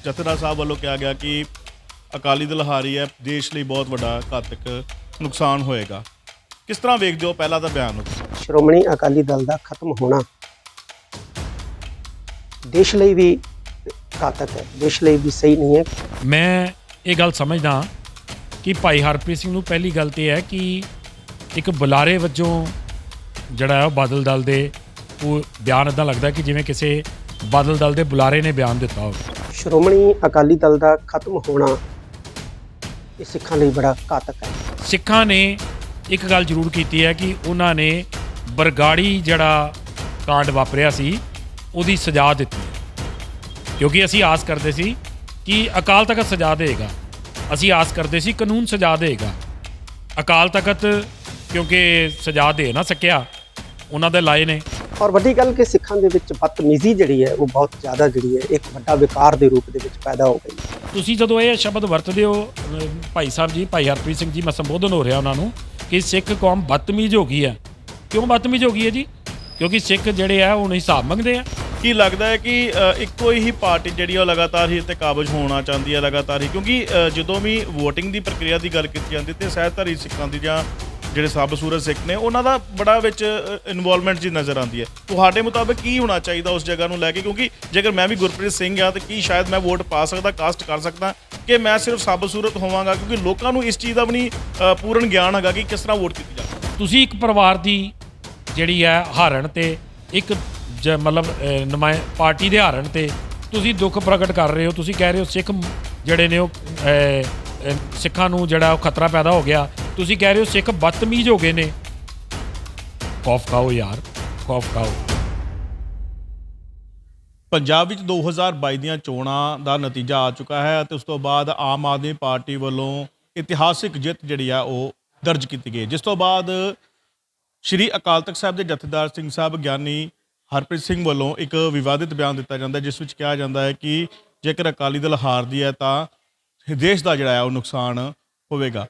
ਜਥੇਦਾਰ ਸਾਹਿਬ ਵੱਲੋਂ ਕਿਹਾ ਗਿਆ ਕਿ ਅਕਾਲੀ ਦਲ ਹਾਰੀ ਹੈ, ਦੇਸ਼ ਲਈ ਬਹੁਤ ਵੱਡਾ ਘਾਤਕ ਨੁਕਸਾਨ ਹੋਏਗਾ। ਕਿਸ ਤਰ੍ਹਾਂ ਵੇਖਦੇ ਹੋ ਪਹਿਲਾਂ ਤਾਂ ਬਿਆਨ ਨੂੰ? ਸ਼੍ਰੋਮਣੀ ਅਕਾਲੀ ਦਲ ਦਾ ਖਤਮ ਹੋਣਾ ਦੇਸ਼ ਲਈ ਵੀ ਘਾਤਕ ਹੈ, ਦੇਸ਼ ਲਈ ਵੀ ਸਹੀ ਨਹੀਂ ਹੈ। ਮੈਂ ਇਹ ਗੱਲ ਸਮਝਦਾ ਕਿ ਭਾਈ ਹਰਪ੍ਰੀਤ ਸਿੰਘ ਨੂੰ ਪਹਿਲੀ ਗੱਲ ਤੇ ਹੈ ਕਿ ਇੱਕ ਬੁਲਾਰੇ ਵਜੋਂ ਜਿਹੜਾ ਉਹ ਬਾਦਲ ਦਲ ਦੇ ਉਹ ਬਿਆਨ ਇੱਦਾਂ ਲੱਗਦਾ ਕਿ ਜਿਵੇਂ ਕਿਸੇ ਬਾਦਲ ਦਲ ਦੇ ਬੁਲਾਰੇ ਨੇ ਬਿਆਨ ਦਿੱਤਾ ਹੋਵੇ। ਸ਼੍ਰੋਮਣੀ ਅਕਾਲੀ ਦਲ ਦਾ ਖਤਮ ਹੋਣਾ ਇਹ ਸਿੱਖਾਂ ਲਈ ਬੜਾ ਘਾਤਕ ਹੈ। ਸਿੱਖਾਂ ਨੇ ਇੱਕ ਗੱਲ ਜ਼ਰੂਰ ਕੀਤੀ ਹੈ ਕਿ ਉਹਨਾਂ ਨੇ ਬਰਗਾੜੀ ਜਿਹੜਾ ਕਾਂਡ ਵਾਪਰਿਆ ਸੀ ਉਹਦੀ ਸਜ਼ਾ ਦਿੱਤੀ ਹੈ, ਕਿਉਂਕਿ ਅਸੀਂ ਆਸ ਕਰਦੇ ਸੀ ਕਿ ਅਕਾਲ ਤਖਤ ਸਜ਼ਾ ਦੇਗਾ, ਅਸੀਂ ਆਸ ਕਰਦੇ ਸੀ ਕਾਨੂੰਨ ਸਜ਼ਾ ਦੇਗਾ। ਅਕਾਲ ਤਖਤ ਕਿਉਂਕਿ ਸਜ਼ਾ ਦੇ ਨਾ ਸਕਿਆ, ਉਹਨਾਂ ਦੇ ਲਾਏ ਨੇ। ਔਰ ਵੱਡੀ ਗੱਲ ਕਿ ਸਿੱਖਾਂ ਦੇ ਵਿੱਚ ਬਦਤਮੀਜ਼ੀ ਜਿਹੜੀ ਹੈ ਉਹ ਬਹੁਤ ਜ਼ਿਆਦਾ ਜਿਹੜੀ ਹੈ ਇੱਕ ਵੱਡਾ ਵਿਕਾਰ ਦੇ ਰੂਪ ਦੇ ਵਿੱਚ ਪੈਦਾ ਹੋ ਗਈ। ਤੁਸੀਂ ਜਦੋਂ ਇਹ ਸ਼ਬਦ ਵਰਤਦੇ ਹੋ ਭਾਈ ਸਾਹਿਬ ਜੀ, ਭਾਈ ਹਰਪ੍ਰੀਤ ਸਿੰਘ ਜੀ, ਮੈਂ ਸੰਬੋਧਨ ਹੋ ਰਿਹਾ ਉਹਨਾਂ ਨੂੰ ਕਿ ਸਿੱਖ ਕੌਮ ਬਦਤਮੀਜ਼ ਹੋ ਗਈ ਹੈ। ਕਿਉਂ ਬਦਤਮੀਜ਼ ਹੋ ਗਈ ਹੈ ਜੀ? ਕਿਉਂਕਿ ਸਿੱਖ ਜਿਹੜੇ ਆ ਹੁਣ ਹਿਸਾਬ ਮੰਗਦੇ ਆ। ਕੀ ਲੱਗਦਾ ਹੈ ਕਿ ਇੱਕੋ ਹੀ ਪਾਰਟੀ ਜਿਹੜੀ ਉਹ ਲਗਾਤਾਰ ਹੀ ਇੱਥੇ ਕਾਬਜ਼ ਹੋਣਾ ਚਾਹੁੰਦੀ ਹੈ ਲਗਾਤਾਰ ਹੀ, ਕਿਉਂਕਿ ਜਦੋਂ ਵੀ ਵੋਟਿੰਗ ਦੀ ਪ੍ਰਕਿਰਿਆ ਦੀ ਗੱਲ ਕੀਤੀ ਜਾਂਦੀ ਤੇ ਸਹਿਧਾਰੀ ਸਿੱਖਾਂ ਦੀ ਜਾਂ ਜਿਹੜੇ ਸਬਸੂਰਤ ਸਿੱਖ ਨੇ ਉਹਨਾਂ ਦਾ ਬੜਾ ਵਿੱਚ ਇਨਵੋਲਵਮੈਂਟ ਜੀ ਨਜ਼ਰ ਆਉਂਦੀ ਹੈ। ਤੁਹਾਡੇ ਮੁਤਾਬਕ ਕੀ ਹੋਣਾ ਚਾਹੀਦਾ ਉਸ ਜਗ੍ਹਾ ਨੂੰ ਲੈ ਕੇ? ਕਿਉਂਕਿ ਜੇਕਰ ਮੈਂ ਵੀ ਗੁਰਪ੍ਰੀਤ ਸਿੰਘ ਆ ਤਾਂ ਕੀ ਸ਼ਾਇਦ ਮੈਂ ਵੋਟ ਪਾ ਸਕਦਾ, ਕਾਸਟ ਕਰ ਸਕਦਾ ਕਿ ਮੈਂ ਸਿਰਫ ਸਬਸੂਰਤ ਹੋਵਾਂਗਾ? ਕਿਉਂਕਿ ਲੋਕਾਂ ਨੂੰ ਇਸ ਚੀਜ਼ ਦਾ ਵੀ ਨਹੀਂ ਪੂਰਨ ਗਿਆਨ ਹੈਗਾ ਕਿ ਕਿਸ ਤਰ੍ਹਾਂ ਵੋਟ ਕੀਤੀ ਜਾਵੇ। ਤੁਸੀਂ ਇੱਕ ਪਰਿਵਾਰ ਦੀ ਜਿਹੜੀ ਹੈ ਹਾਰਨ ਤੇ ਇੱਕ ਮਤਲਬ ਪਾਰਟੀ ਦੇ ਹਾਰਨ ਤੇ ਤੁਸੀਂ ਦੁੱਖ ਪ੍ਰਗਟ ਕਰ ਰਹੇ ਹੋ। ਤੁਸੀਂ ਕਹਿ ਰਹੇ ਹੋ ਸਿੱਖ ਜਿਹੜੇ ਨੇ ਉਹ ਸਿੱਖਾਂ ਨੂੰ ਜਿਹੜਾ ਉਹ ਖਤਰਾ ਪੈਦਾ ਹੋ ਗਿਆ। ਤੁਸੀਂ ਕਹਿ ਰਹੇ ਹੋ ਸਿੱਖ ਬਦਤਮੀਜ਼ ਹੋ ਗਏ ਨੇ। ਖੌਫ ਖਾਓ ਯਾਰ, ਖੌਫ ਖਾਓ। ਪੰਜਾਬ ਵਿੱਚ 2022 ਦੀਆਂ ਚੋਣਾਂ ਦਾ ਨਤੀਜਾ ਆ ਚੁੱਕਾ ਹੈ ਅਤੇ ਉਸ ਤੋਂ ਬਾਅਦ ਆਮ ਆਦਮੀ ਪਾਰਟੀ ਵੱਲੋਂ ਇਤਿਹਾਸਿਕ ਜਿੱਤ ਜਿਹੜੀ ਆ ਉਹ ਦਰਜ ਕੀਤੀ ਗਈ, ਜਿਸ ਤੋਂ ਬਾਅਦ ਸ਼੍ਰੀ ਅਕਾਲ ਤਖਤ ਸਾਹਿਬ ਦੇ ਜਥੇਦਾਰ ਸਿੰਘ ਸਾਹਿਬ ਗਿਆਨੀ ਹਰਪ੍ਰੀਤ ਸਿੰਘ ਵੱਲੋਂ ਇੱਕ ਵਿਵਾਦਿਤ ਬਿਆਨ ਦਿੱਤਾ ਜਾਂਦਾ, ਜਿਸ ਵਿੱਚ ਕਿਹਾ ਜਾਂਦਾ ਹੈ ਕਿ ਜੇਕਰ ਅਕਾਲੀ ਦਲ ਹਾਰਦੀ ਹੈ ਤਾਂ ਦੇਸ਼ ਦਾ ਜਿਹੜਾ ਹੈ ਉਹ ਨੁਕਸਾਨ ਹੋਵੇਗਾ,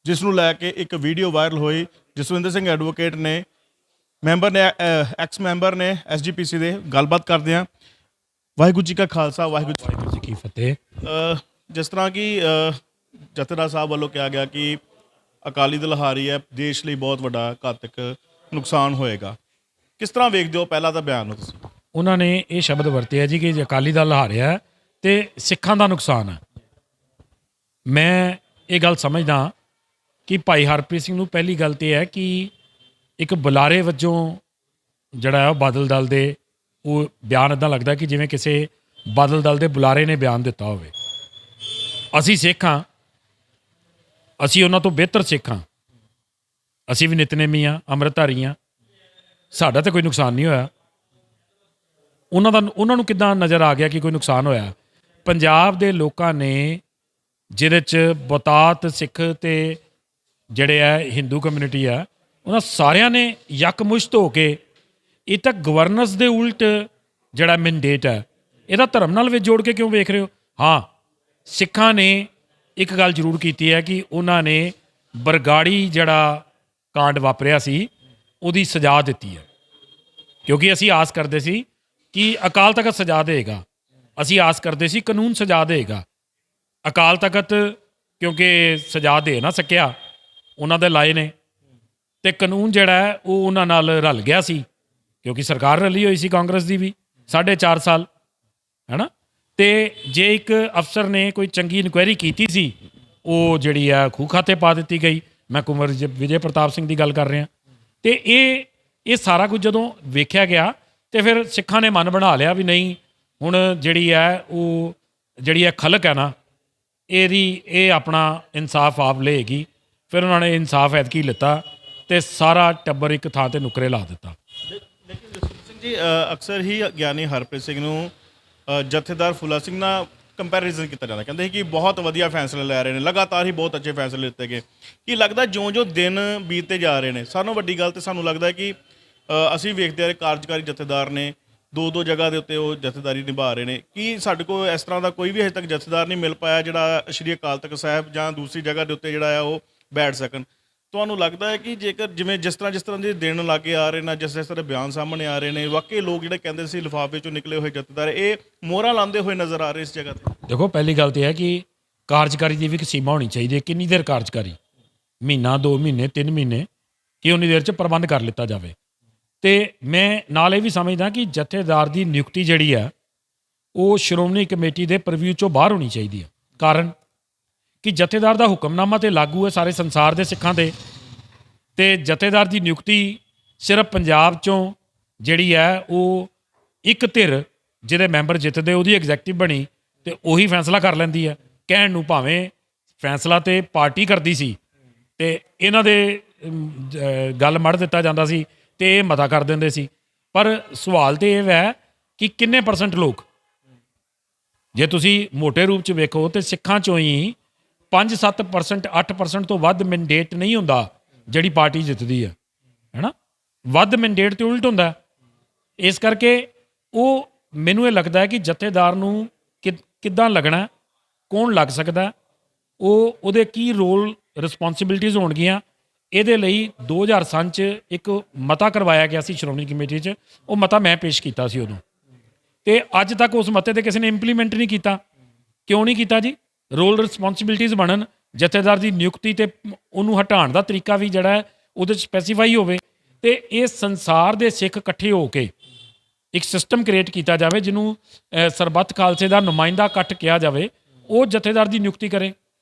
ਜਿਸ ਨੂੰ ਲੈ ਕੇ ਇੱਕ ਵੀਡੀਓ ਵਾਇਰਲ ਹੋਈ। ਜਸਵਿੰਦਰ ਸਿੰਘ ਐਡਵੋਕੇਟ ਨੇ ਮੈਂਬਰ ਨੇ ਐਕਸ ਮੈਂਬਰ ਨੇ SGPC ਦੇ ਗੱਲਬਾਤ ਕਰਦੇ ਹਾਂ। ਵਾਹਿਗੁਰੂ ਜੀ ਕਾ ਖਾਲਸਾ, ਵਾਹਿਗੁਰੂ ਜੀ ਕੀ ਫਤਿਹ। ਜਿਸ ਤਰ੍ਹਾਂ ਕਿ ਜਥੇਦਾਰ ਸਾਹਿਬ ਵੱਲੋਂ ਕਿਹਾ ਗਿਆ ਕਿ ਅਕਾਲੀ ਦਲ ਹਾਰੀ ਹੈ, ਦੇਸ਼ ਲਈ ਬਹੁਤ ਵੱਡਾ ਘਾਤਕ ਨੁਕਸਾਨ ਹੋਏਗਾ। ਕਿਸ ਤਰ੍ਹਾਂ ਵੇਖਦੇ ਹੋ ਪਹਿਲਾਂ ਤਾਂ ਬਿਆਨ ਨੂੰ ਤੁਸੀਂ? ਉਹਨਾਂ ਨੇ ਇਹ ਸ਼ਬਦ ਵਰਤਿਆ ਜੀ ਕਿ ਜੇ ਅਕਾਲੀ ਦਲ ਹਾਰਿਆ ਤੇ ਸਿੱਖਾਂ ਦਾ ਨੁਕਸਾਨ ਹੈ। ਮੈਂ ਇਹ ਗੱਲ ਸਮਝਦਾ ਕਿ ਭਾਈ ਹਰਪ੍ਰੀਤ ਸਿੰਘ ਨੂੰ ਪਹਿਲੀ ਗੱਲ ਤੇ ਹੈ ਕਿ ਇੱਕ ਬੁਲਾਰੇ ਵਜੋਂ ਜਿਹੜਾ ਉਹ ਬਾਦਲ ਦਲ ਦੇ ਉਹ ਬਿਆਨ ਇੱਦਾਂ ਲੱਗਦਾ ਕਿ ਜਿਵੇਂ ਕਿਸੇ ਬਾਦਲ ਦਲ ਦੇ ਬੁਲਾਰੇ ਨੇ ਬਿਆਨ ਦਿੱਤਾ ਹੋਵੇ। ਅਸੀਂ ਸਿੱਖ ਹਾਂ, ਅਸੀਂ ਉਹਨਾਂ ਤੋਂ ਬਿਹਤਰ ਸਿੱਖ ਹਾਂ, ਅਸੀਂ ਵੀ ਨਿਤਨੇਮੀ ਹਾਂ, ਅੰਮ੍ਰਿਤਧਾਰੀ ਹਾਂ, ਸਾਡਾ ਤਾਂ ਕੋਈ ਨੁਕਸਾਨ ਨਹੀਂ ਹੋਇਆ। ਉਹਨਾਂ ਨੂੰ ਕਿੱਦਾਂ ਨਜ਼ਰ ਆ ਗਿਆ ਕਿ ਕੋਈ ਨੁਕਸਾਨ ਹੋਇਆ? ਪੰਜਾਬ ਦੇ ਲੋਕਾਂ ਨੇ ਜਿਹਦੇ 'ਚ ਬਹੁਤਾਤ ਸਿੱਖ ਤੇ ਜਿਹੜੇ ਆ ਹਿੰਦੂ ਕਮਿਊਨਿਟੀ ਆ, ਉਹਨਾਂ ਸਾਰਿਆਂ ਨੇ ਯਕਮੁਸ਼ਤ ਹੋ ਕੇ ਇਹ ਤਾਂ ਗਵਰਨੈਂਸ ਦੇ ਉਲਟ ਜਿਹੜਾ ਮੈਂਡੇਟ ਹੈ ਇਹਦਾ ਧਰਮ ਨਾਲ ਵਿੱਚ ਜੋੜ ਕੇ ਕਿਉਂ ਵੇਖ ਰਹੇ ਹੋ? ਹਾਂ, ਸਿੱਖਾਂ ਨੇ ਇੱਕ ਗੱਲ ਜ਼ਰੂਰ ਕੀਤੀ ਹੈ ਕਿ ਉਹਨਾਂ ਨੇ ਬਰਗਾੜੀ ਜਿਹੜਾ ਕਾਂਡ ਵਾਪਰਿਆ ਸੀ ਉਹਦੀ ਸਜ਼ਾ ਦਿੱਤੀ ਹੈ, ਕਿਉਂਕਿ ਅਸੀਂ ਆਸ ਕਰਦੇ ਸੀ ਕਿ ਅਕਾਲ ਤਖਤ ਸਜ਼ਾ ਦੇਗਾ, ਅਸੀਂ ਆਸ ਕਰਦੇ ਸੀ ਕਾਨੂੰਨ ਸਜ਼ਾ ਦੇਗਾ। ਅਕਾਲ ਤਖਤ ਕਿਉਂਕਿ ਸਜ਼ਾ ਦੇ ਨਾ ਸਕਿਆ, ਉਹਨਾਂ ਦੇ ਲਾਏ ਨੇ, ਤੇ ਕਾਨੂੰਨ ਜਿਹੜਾ ਹੈ ਉਹ ਉਹਨਾਂ ਨਾਲ ਰਲ ਗਿਆ ਸੀ, ਕਿਉਂਕਿ ਸਰਕਾਰ ਰਲੀ ਹੋਈ ਸੀ ਕਾਂਗਰਸ ਦੀ ਵੀ 4.5 ਸਾਲ, ਹੈ ਨਾ। ਤੇ ਜੇ ਇੱਕ ਅਫਸਰ ਨੇ ਕੋਈ ਚੰਗੀ ਇਨਕੁਆਇਰੀ ਕੀਤੀ ਸੀ, ਉਹ ਜਿਹੜੀ ਆ ਖੂਹ ਖਾਤੇ ਪਾ ਦਿੱਤੀ ਗਈ। ਮੈਂ ਕੁੰਵਰ ਵਿਜੇ ਪ੍ਰਤਾਪ ਸਿੰਘ ਦੀ ਗੱਲ ਕਰ ਰਿਹਾ। ਤੇ ਇਹ ਸਾਰਾ ਕੁਝ ਜਦੋਂ ਵੇਖਿਆ ਗਿਆ ਤੇ ਫਿਰ ਸਿੱਖਾਂ ਨੇ ਮਨ ਬਣਾ ਲਿਆ ਵੀ ਨਹੀਂ, ਹੁਣ ਜਿਹੜੀ ਹੈ ਉਹ ਜਿਹੜੀ ਹੈ ਖਲਕ ਹੈ ਨਾ, ਇਹ ਆਪਣਾ ਇਨਸਾਫ ਆਪ ਲਏਗੀ। ਫਿਰ ਉਹਨਾਂ ਨੇ ਇਨਸਾਫ ਐਤਕੀ ਲਿੱਤਾ ਤੇ ਸਾਰਾ ਟੱਬਰ ਇੱਕ ਥਾਂ ਤੇ ਨੁਕਰੇ ਲਾ ਦਿੱਤਾ। ਲੇਕਿਨ ਜਸਵਿੰਦਰ ਸਿੰਘ ਜੀ, ਅਕਸਰ ਹੀ ਗਿਆਨੀ ਹਰਪ੍ਰੀਤ ਸਿੰਘ ਨੂੰ ਜਥੇਦਾਰ ਫੂਲਾ ਸਿੰਘ ਨਾਲ ਕੰਪੈਰੀਜ਼ਨ ਕੀਤਾ ਜਾਂਦਾ, ਕਹਿੰਦੇ ਕਿ ਬਹੁਤ ਵਧੀਆ ਫੈਸਲੇ ਲੈ ਰਹੇ ਨੇ, ਲਗਾਤਾਰ ਹੀ ਬਹੁਤ ਅੱਛੇ ਫੈਸਲੇ ਲਿੱਤੇ ਗਏ। ਕੀ ਲੱਗਦਾ ਜਿਉਂ-ਜਿਉਂ ਦਿਨ ਬੀਤਦੇ ਜਾ ਰਹੇ ਨੇ, ਸਾਨੂੰ ਵੱਡੀ ਗੱਲ ਤੇ ਸਾਨੂੰ ਲੱਗਦਾ ਕਿ ਅਸੀਂ ਵੇਖਦੇ ਆ ਕਾਰਜਕਾਰੀ ਜਥੇਦਾਰ ਨੇ ਦੋ ਜਗ੍ਹਾ ਦੇ ਉੱਤੇ ਉਹ ਜਥੇਦਾਰੀ ਨਿਭਾ ਰਹੇ ਨੇ। ਕੀ ਸਾਡੇ ਕੋਲ ਇਸ ਤਰ੍ਹਾਂ ਦਾ ਕੋਈ ਵੀ ਹਜੇ ਤੱਕ ਜਥੇਦਾਰ ਨਹੀਂ ਮਿਲ ਪਾਇਆ ਜਿਹੜਾ ਸ਼੍ਰੀ ਅਕਾਲ ਤਖਤ ਸਾਹਿਬ ਜਾਂ ਦੂਸਰੀ ਜਗ੍ਹਾ ਦੇ ਉੱਤੇ ਜਿਹੜਾ ਆ ਉਹ ਬੈਠ ਸਕਣ? ਤੁਹਾਨੂੰ ਲੱਗਦਾ ਹੈ ਕਿ ਜੇਕਰ ਜਿਸ ਤਰ੍ਹਾਂ ਦੇ ਦਿਨ ਲਾਗੇ ਆ ਰਹੇ ਨੇ, ਜਿਸ ਤਰ੍ਹਾਂ ਦੇ ਬਿਆਨ ਸਾਹਮਣੇ ਆ ਰਹੇ ਨੇ, ਵਾਕਈ ਲੋਕ ਜਿਹੜੇ ਕਹਿੰਦੇ ਸੀ ਲਿਫਾਫੇ ਚੋਂ ਨਿਕਲੇ ਹੋਏ ਜਥੇਦਾਰ ਇਹ ਮੋਹਰਾਂ ਲਾਉਂਦੇ ਹੋਏ ਨਜ਼ਰ ਆ ਰਹੇ ਇਸ ਜਗ੍ਹਾ ਤੇ? ਦੇਖੋ, ਪਹਿਲੀ ਗੱਲ ਤਾਂ ਇਹ ਹੈ ਕਿ ਕਾਰਜਕਾਰੀ ਦੀ ਵੀ ਇੱਕ ਸੀਮਾ ਹੋਣੀ ਚਾਹੀਦੀ ਹੈ। ਕਿੰਨੀ ਦੇਰ ਕਾਰਜਕਾਰੀ? ਮਹੀਨਾ, 2 ਮਹੀਨੇ, 3 ਮਹੀਨੇ, ਕਿ ਉਨੀ ਦੇਰ 'ਚ ਪ੍ਰਬੰਧ ਕਰ ਲਿੱਤਾ ਜਾਵੇ। ਤੇ ਮੈਂ ਨਾਲ ਇਹ ਵੀ ਸਮਝਦਾ ਕਿ ਜਥੇਦਾਰ ਦੀ ਨਿਯੁਕਤੀ ਜਿਹੜੀ ਹੈ ਉਹ ਸ਼੍ਰੋਮਣੀ ਕਮੇਟੀ ਦੇ ਪ੍ਰਵਿਊ 'ਚੋਂ ਬਾਹਰ ਹੋਣੀ ਚਾਹੀਦੀ ਹੈ। ਕਾਰਨ ਕਿ ਜਥੇਦਾਰ ਦਾ ਹੁਕਮਨਾਮਾ ਤੇ ਲਾਗੂ ਹੈ ਸਾਰੇ ਸੰਸਾਰ ਦੇ ਸਿੱਖਾਂ ਤੇ ਜਥੇਦਾਰ ਦੀ ਨਿਯੁਕਤੀ ਸਿਰਫ ਪੰਜਾਬ 'ਚੋਂ ਜਿਹੜੀ ਹੈ ਉਹ ਇੱਕ ਧਿਰ ਜਿਹਦੇ ਮੈਂਬਰ ਜਿੱਤਦੇ ਉਹਦੀ ਐਗਜ਼ੈਕਟਿਵ ਬਣੀ ਤੇ ਉਹੀ ਫੈਸਲਾ ਕਰ ਲੈਂਦੀ ਹੈ। ਕਹਿਣ ਨੂੰ ਭਾਵੇਂ ਫੈਸਲਾ ਤੇ ਪਾਰਟੀ ਕਰਦੀ ਸੀ ਤੇ ਇਹਨਾਂ ਦੇ ਗੱਲ ਮੜ ਦਿੱਤਾ ਜਾਂਦਾ ਸੀ ਤੇ ਇਹ ਮਤਾ ਕਰ ਦਿੰਦੇ ਸੀ। ਪਰ ਸਵਾਲ ਤੇ ਇਹ ਹੈ ਕਿ ਕਿੰਨੇ % ਲੋਕ, ਜੇ ਤੁਸੀਂ ਮੋਟੇ ਰੂਪ 'ਚ ਵੇਖੋ ਤੇ ਸਿੱਖਾਂ 'ਚੋਂ ਹੀ 5-7%, 8% ਤੋਂ ਵੱਧ ਮੈਂਡੇਟ ਨਹੀਂ ਹੁੰਦਾ ਜਿਹੜੀ ਪਾਰਟੀ ਜਿੱਤਦੀ ਹੈ, ਹੈ ਨਾ। ਵੱਧ ਮੈਂਡੇਟ ਤੇ ਉਲਟ ਹੁੰਦਾ। ਇਸ ਕਰਕੇ ਉਹ ਮੈਨੂੰ ਇਹ ਲੱਗਦਾ ਹੈ ਕਿ ਜਥੇਦਾਰ ਨੂੰ ਕਿੱਦਾਂ ਲੱਗਣਾ, ਕੌਣ ਲੱਗ ਸਕਦਾ, ਉਹਦੇ ਕੀ ਰੋਲ ਰਿਸਪੌਂਸਿਬਿਲਿਟੀਜ਼ ਹੋਣਗੀਆਂ। ਇਹਦੇ ਲਈ 2007 'ਚ ਇੱਕ ਮਤਾ ਕਰਵਾਇਆ ਗਿਆ ਸੀ ਸ਼੍ਰੋਮਣੀ ਕਮੇਟੀ 'ਚ। ਉਹ ਮਤਾ ਮੈਂ ਪੇਸ਼ ਕੀਤਾ ਸੀ ਉਦੋਂ, ਤੇ ਅੱਜ ਤੱਕ ਉਸ ਮਤੇ ਤੇ ਕਿਸੇ ਨੇ ਇੰਪਲੀਮੈਂਟ ਨਹੀਂ ਕੀਤਾ। ਕਿਉਂ ਨਹੀਂ ਕੀਤਾ ਜੀ? ਰੋਲ ਰਿਸਪੌਂਸਿਬਿਲਿਟੀਜ਼ ਬਣਨ, ਜਥੇਦਾਰ ਦੀ ਨਿਯੁਕਤੀ ਤੇ ਉਹਨੂੰ ਹਟਾਉਣ ਦਾ ਤਰੀਕਾ ਵੀ ਜਿਹੜਾ ਹੈ ਉਹਦੇ 'ਚ ਸਪੈਸੀਫਾਈ ਹੋਵੇ ਤੇ ਇਹ ਸੰਸਾਰ ਦੇ ਸਿੱਖ ਇਕੱਠੇ ਹੋ ਕੇ ਇੱਕ ਸਿਸਟਮ ਕ੍ਰੀਏਟ ਕੀਤਾ ਜਾਵੇ ਜਿਹਨੂੰ ਸਰਬੱਤ ਖਾਲਸੇ ਦਾ ਨੁਮਾਇੰਦਾ ਇਕੱਠ ਕਿਹਾ ਜਾਵੇ। ਉਹ ਜਥੇਦਾਰ ਦੀ ਨਿਯੁਕਤੀ ਕਰੇ